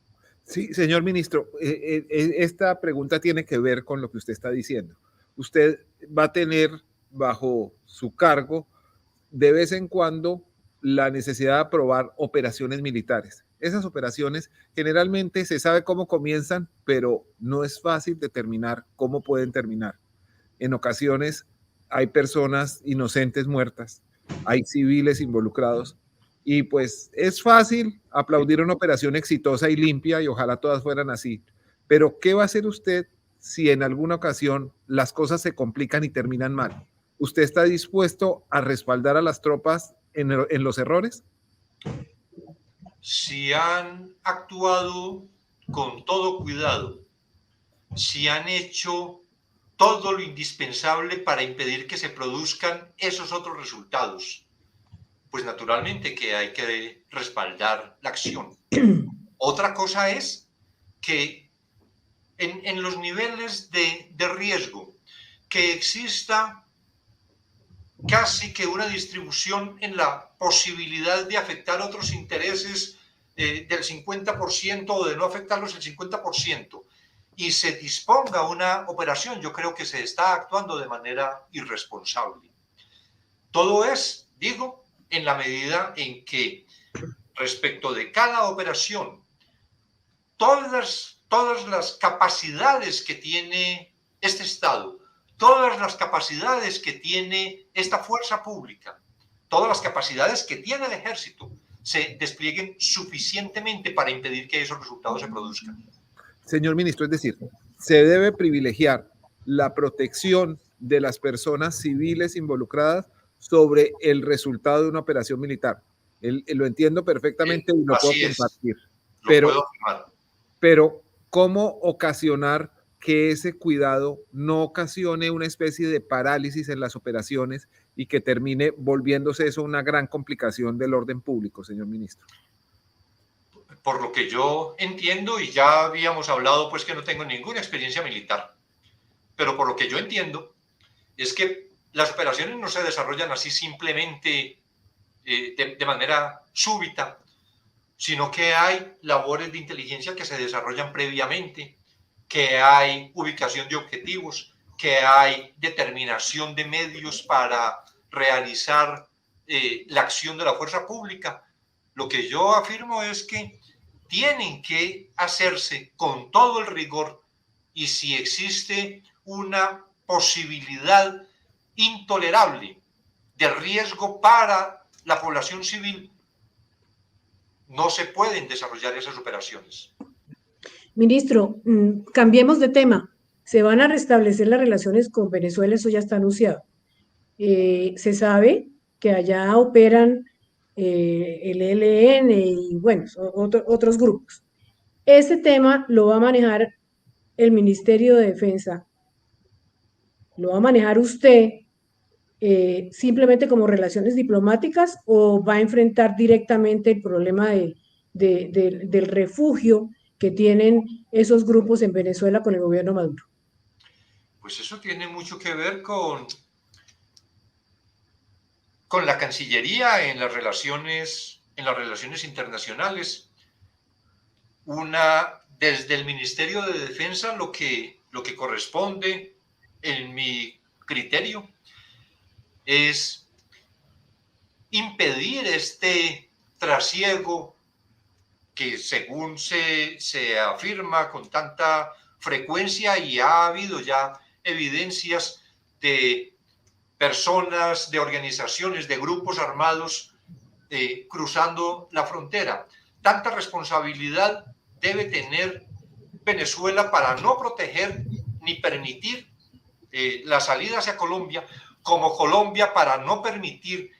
Sí, señor ministro, esta pregunta tiene que ver con lo que usted está diciendo. Usted va a tener bajo su cargo de vez en cuando la necesidad de aprobar operaciones militares. esas operaciones generalmente se sabe cómo comienzan, pero no es fácil determinar cómo pueden terminar. En ocasiones hay personas inocentes muertas, hay civiles involucrados y pues es fácil aplaudir una operación exitosa y limpia y ojalá todas fueran así. Pero ¿qué va a hacer usted si en alguna ocasión las cosas se complican y terminan mal? ¿Usted está dispuesto a respaldar a las tropas en los errores? Si han actuado con todo cuidado, si han hecho todo lo indispensable para impedir que se produzcan esos otros resultados, pues naturalmente que hay que respaldar la acción. Otra cosa es que en los niveles de riesgo, que exista casi que una distribución en la posibilidad de afectar otros intereses del 50% o de no afectarlos el 50%, y se disponga una operación, yo creo que se está actuando de manera irresponsable. Todo es, digo, en la medida en que respecto de cada operación, todas las capacidades que tiene este Estado, todas las capacidades que tiene esta fuerza pública, todas las capacidades que tiene el ejército, se desplieguen suficientemente para impedir que esos resultados se produzcan. Señor ministro, es decir, se debe privilegiar la protección de las personas civiles involucradas sobre el resultado de una operación militar. Lo entiendo perfectamente y lo puedo compartir. Lo puedo afirmar. Pero, ¿cómo ocasionar que ese cuidado no ocasione una especie de parálisis en las operaciones y que termine volviéndose eso una gran complicación del orden público, señor ministro? Por lo que yo entiendo, y ya habíamos hablado, pues que no tengo ninguna experiencia militar, pero por lo que yo entiendo, es que las operaciones no se desarrollan así simplemente de manera súbita, sino que hay labores de inteligencia que se desarrollan previamente, que hay ubicación de objetivos, que hay determinación de medios para realizar la acción de la fuerza pública. Lo que yo afirmo es que tienen que hacerse con todo el rigor, y si existe una posibilidad intolerable de riesgo para la población civil, no se pueden desarrollar esas operaciones. Ministro, cambiemos de tema. ¿Se van a restablecer las relaciones con Venezuela? Eso ya está anunciado. Se sabe que allá operan el ELN y, bueno, otros grupos. Ese tema lo va a manejar el Ministerio de Defensa. ¿Lo va a manejar usted simplemente como relaciones diplomáticas o va a enfrentar directamente el problema del refugio que tienen esos grupos en Venezuela con el gobierno Maduro? Pues eso tiene mucho que ver con la Cancillería en las relaciones internacionales. Desde el Ministerio de Defensa lo que corresponde, en mi criterio, es impedir este trasiego que, según se afirma con tanta frecuencia, y ha habido ya evidencias de personas, de organizaciones, de grupos armados cruzando la frontera. Tanta responsabilidad debe tener Venezuela para no proteger ni permitir la salida hacia Colombia, como Colombia para no permitir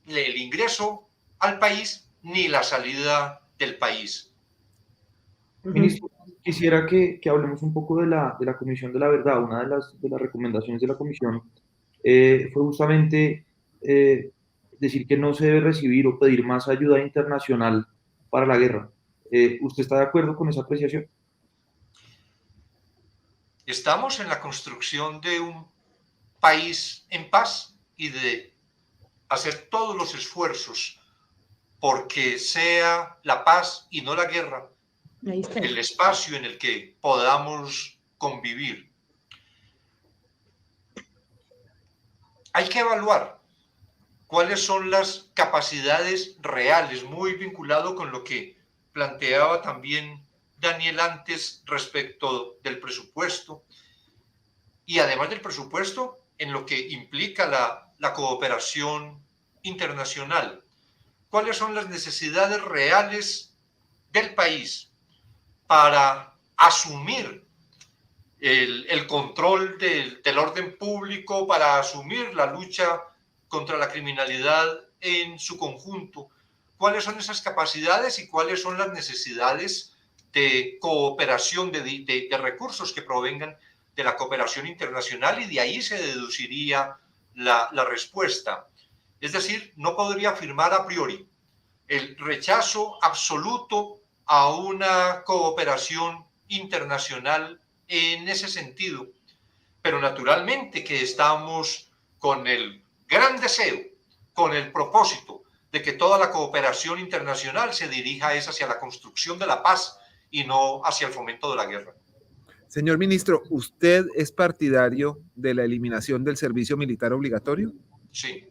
el ingreso al país ni la salida del país. Ministro, quisiera que hablemos un poco de la Comisión de la Verdad. Una de las recomendaciones de la Comisión fue justamente decir que no se debe recibir o pedir más ayuda internacional para la guerra. ¿Usted está de acuerdo con esa apreciación? Estamos en la construcción de un país en paz y de hacer todos los esfuerzos porque sea la paz y no la guerra el espacio en el que podamos convivir. Hay que evaluar cuáles son las capacidades reales, muy vinculado con lo que planteaba también Daniel antes respecto del presupuesto, y además del presupuesto, en lo que implica la cooperación internacional. ¿Cuáles son las necesidades reales del país para asumir el control del orden público, para asumir la lucha contra la criminalidad en su conjunto? ¿Cuáles son esas capacidades y cuáles son las necesidades de cooperación, de recursos que provengan de la cooperación internacional? Y de ahí se deduciría la respuesta. Es decir, no podría afirmar a priori el rechazo absoluto a una cooperación internacional en ese sentido, pero naturalmente que estamos con el gran deseo, con el propósito de que toda la cooperación internacional se dirija hacia la construcción de la paz y no hacia el fomento de la guerra. Señor ministro, ¿usted es partidario de la eliminación del servicio militar obligatorio? Sí.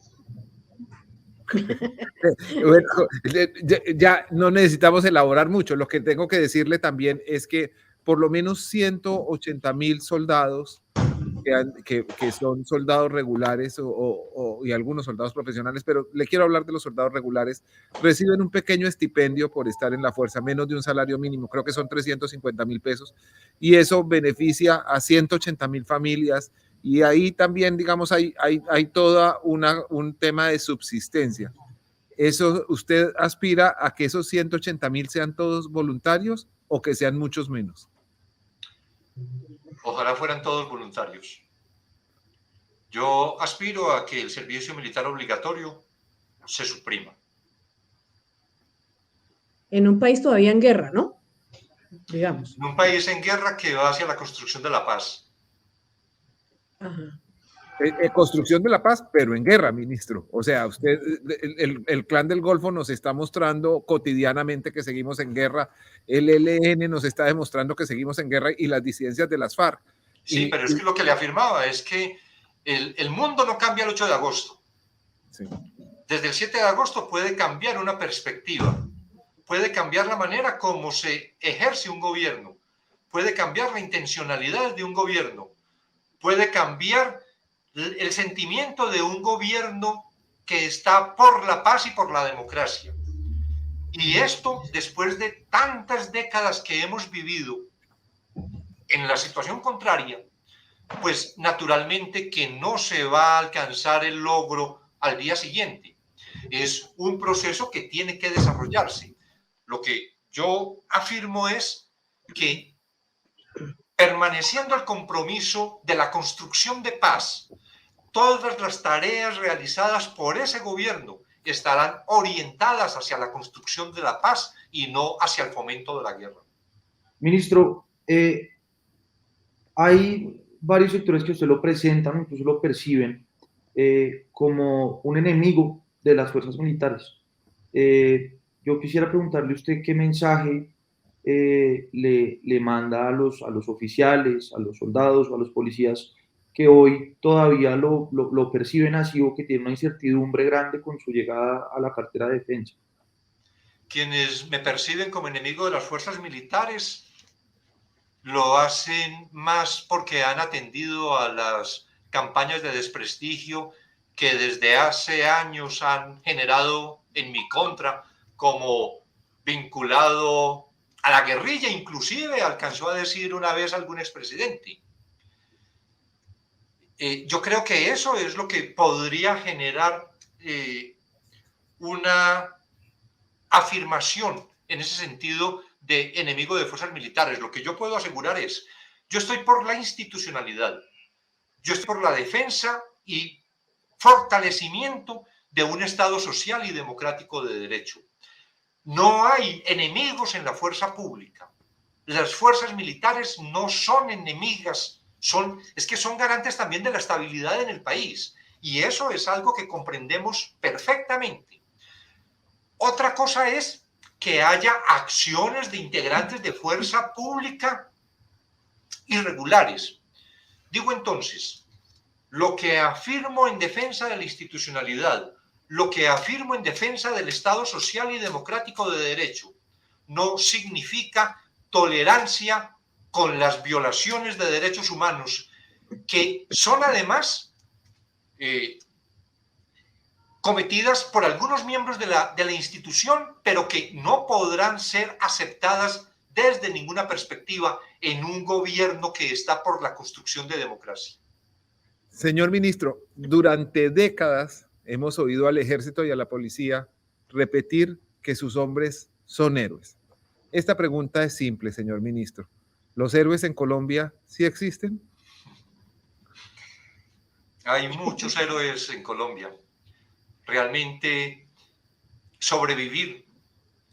Bueno, ya no necesitamos elaborar mucho. Lo que tengo que decirle también es que por lo menos 180,000 soldados que son soldados regulares y algunos soldados profesionales, pero le quiero hablar de los soldados regulares, reciben un pequeño estipendio por estar en la fuerza, menos de un salario mínimo, creo que son 350,000 pesos, y eso beneficia a 180,000 familias, y ahí también, digamos, hay toda un tema de subsistencia. ¿Eso usted aspira a que esos 180,000 sean todos voluntarios o que sean muchos menos? Ojalá fueran todos voluntarios. Yo aspiro a que el servicio militar obligatorio se suprima. En un país todavía en guerra, ¿no? Digamos. En un país en guerra que va hacia la construcción de la paz. Ajá. Construcción de la paz, pero en guerra, ministro. O sea, usted, el clan del Golfo nos está mostrando cotidianamente que seguimos en guerra, el ELN nos está demostrando que seguimos en guerra y las disidencias de las FARC. Sí, pero es que lo que le afirmaba es que el mundo no cambia el 8 de agosto. Sí. Desde el 7 de agosto puede cambiar una perspectiva, puede cambiar la manera como se ejerce un gobierno, puede cambiar la intencionalidad de un gobierno, puede cambiar el sentimiento de un gobierno que está por la paz y por la democracia. Y esto, después de tantas décadas que hemos vivido en la situación contraria, pues naturalmente que no se va a alcanzar el logro al día siguiente. Es un proceso que tiene que desarrollarse. Lo que yo afirmo es que permaneciendo el compromiso de la construcción de paz, todas las tareas realizadas por ese gobierno estarán orientadas hacia la construcción de la paz y no hacia el fomento de la guerra. Ministro, hay varios sectores que usted lo presentan, incluso lo perciben como un enemigo de las fuerzas militares. Yo quisiera preguntarle a usted qué mensaje le manda a los oficiales, a los soldados o a los policías que hoy todavía lo perciben así o que tienen una incertidumbre grande con su llegada a la cartera de defensa. Quienes me perciben como enemigo de las fuerzas militares lo hacen más porque han atendido a las campañas de desprestigio que desde hace años han generado en mi contra, como vinculado a la guerrilla, inclusive alcanzó a decir una vez algún expresidente. Yo creo que eso es lo que podría generar una afirmación en ese sentido de enemigo de fuerzas militares. Lo que yo puedo asegurar es, yo estoy por la institucionalidad, yo estoy por la defensa y fortalecimiento de un Estado social y democrático de derecho. No hay enemigos en la fuerza pública. Las fuerzas militares no son enemigas, es que son garantes también de la estabilidad en el país. Y eso es algo que comprendemos perfectamente. Otra cosa es que haya acciones de integrantes de fuerza pública irregulares. Digo entonces, lo que afirmo en defensa de la institucionalidad, lo que afirmo en defensa del Estado social y democrático de derecho, no significa tolerancia con las violaciones de derechos humanos, que son además cometidas por algunos miembros de la institución, pero que no podrán ser aceptadas desde ninguna perspectiva en un gobierno que está por la construcción de democracia. Señor ministro, durante décadas hemos oído al ejército y a la policía repetir que sus hombres son héroes. Esta pregunta es simple, señor ministro. ¿Los héroes en Colombia sí existen? Hay muchos héroes en Colombia. Realmente sobrevivir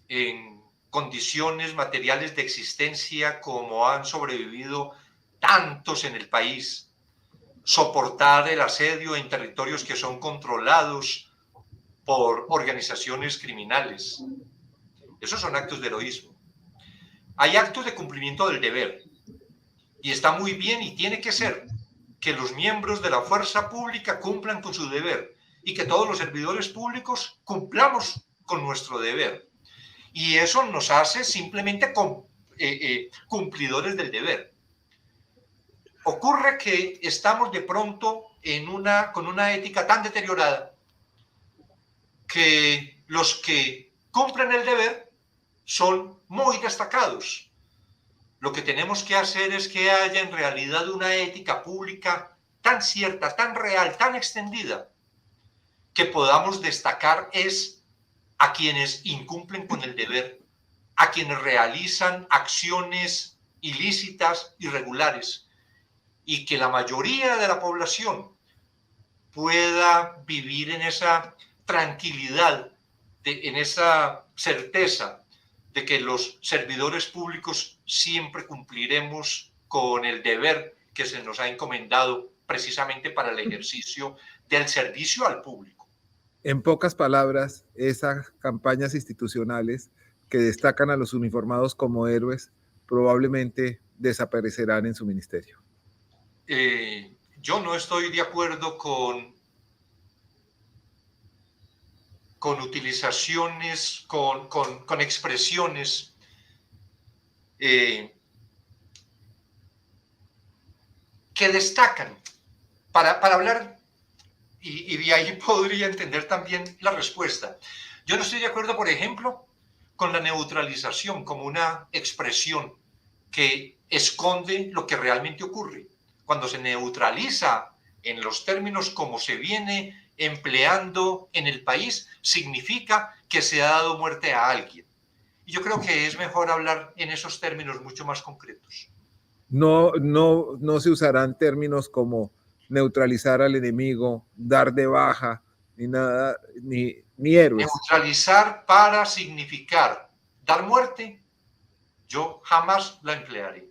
en condiciones materiales de existencia como han sobrevivido tantos en el país, soportar el asedio en territorios que son controlados por organizaciones criminales. Esos son actos de heroísmo. Hay actos de cumplimiento del deber, y está muy bien y tiene que ser que los miembros de la fuerza pública cumplan con su deber y que todos los servidores públicos cumplamos con nuestro deber. Y eso nos hace simplemente cumplidores del deber. Ocurre que estamos de pronto con una ética tan deteriorada que los que cumplen el deber son muy destacados. Lo que tenemos que hacer es que haya en realidad una ética pública tan cierta, tan real, tan extendida, que podamos destacar es a quienes incumplen con el deber, a quienes realizan acciones ilícitas, irregulares, y que la mayoría de la población pueda vivir en esa tranquilidad, en esa certeza de que los servidores públicos siempre cumpliremos con el deber que se nos ha encomendado precisamente para el ejercicio del servicio al público. En pocas palabras, esas campañas institucionales que destacan a los uniformados como héroes probablemente desaparecerán en su ministerio. Yo no estoy de acuerdo con utilizaciones, con expresiones que destacan para hablar, y de ahí podría entender también la respuesta. Yo no estoy de acuerdo, por ejemplo, con la neutralización como una expresión que esconde lo que realmente ocurre. Cuando se neutraliza en los términos como se viene empleando en el país, significa que se ha dado muerte a alguien. Y yo creo que es mejor hablar en esos términos mucho más concretos. No se usarán términos como neutralizar al enemigo, dar de baja, ni nada, ni héroes. Neutralizar para significar dar muerte, yo jamás la emplearé.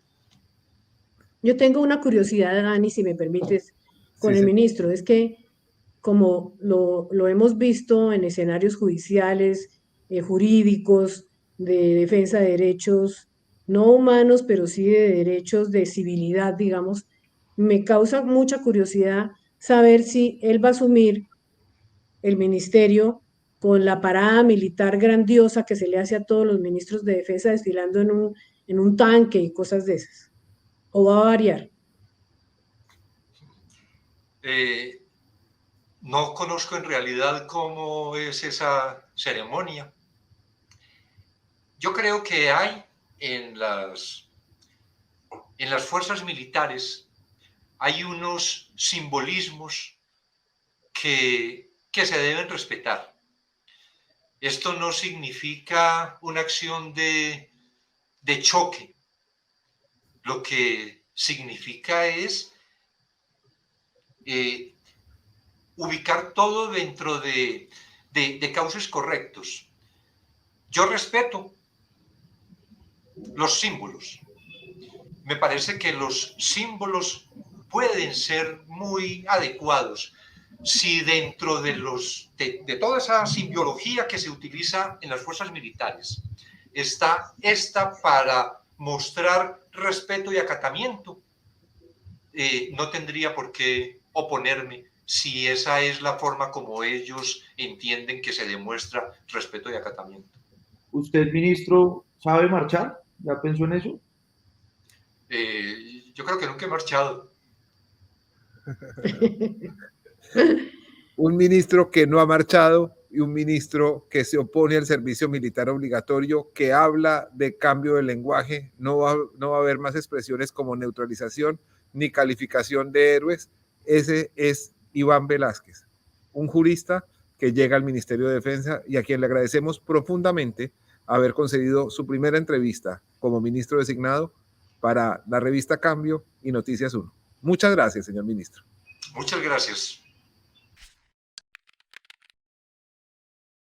Yo tengo una curiosidad, Dani, si me permites, con Sí, el sí. ministro. Es que como lo hemos visto en escenarios judiciales, jurídicos, de defensa de derechos no humanos, pero sí de derechos de civilidad, digamos, me causa mucha curiosidad saber si él va a asumir el ministerio con la parada militar grandiosa que se le hace a todos los ministros de defensa desfilando en un tanque y cosas de esas. ¿O va a variar? No conozco en realidad cómo es esa ceremonia. Yo creo que hay en las fuerzas militares hay unos simbolismos que se deben respetar. Esto no significa una acción de choque. Lo que significa es ubicar todo dentro de cauces correctos. Yo respeto los símbolos. Me parece que los símbolos pueden ser muy adecuados si dentro de toda esa simbiología que se utiliza en las fuerzas militares está esta para mostrar respeto y acatamiento. No tendría por qué oponerme si esa es la forma como ellos entienden que se demuestra respeto y acatamiento. Usted, ministro, ¿Sabe marchar? ¿Ya pensó en eso? Yo creo que nunca he marchado. Un ministro que no ha marchado y un ministro que se opone al servicio militar obligatorio, que habla de cambio de lenguaje. No va a haber más expresiones como neutralización ni calificación de héroes. Ese es Iván Velázquez, un jurista que llega al Ministerio de Defensa y a quien le agradecemos profundamente haber concedido su primera entrevista como ministro designado para la revista Cambio y Noticias 1. Muchas gracias, señor ministro. Muchas gracias.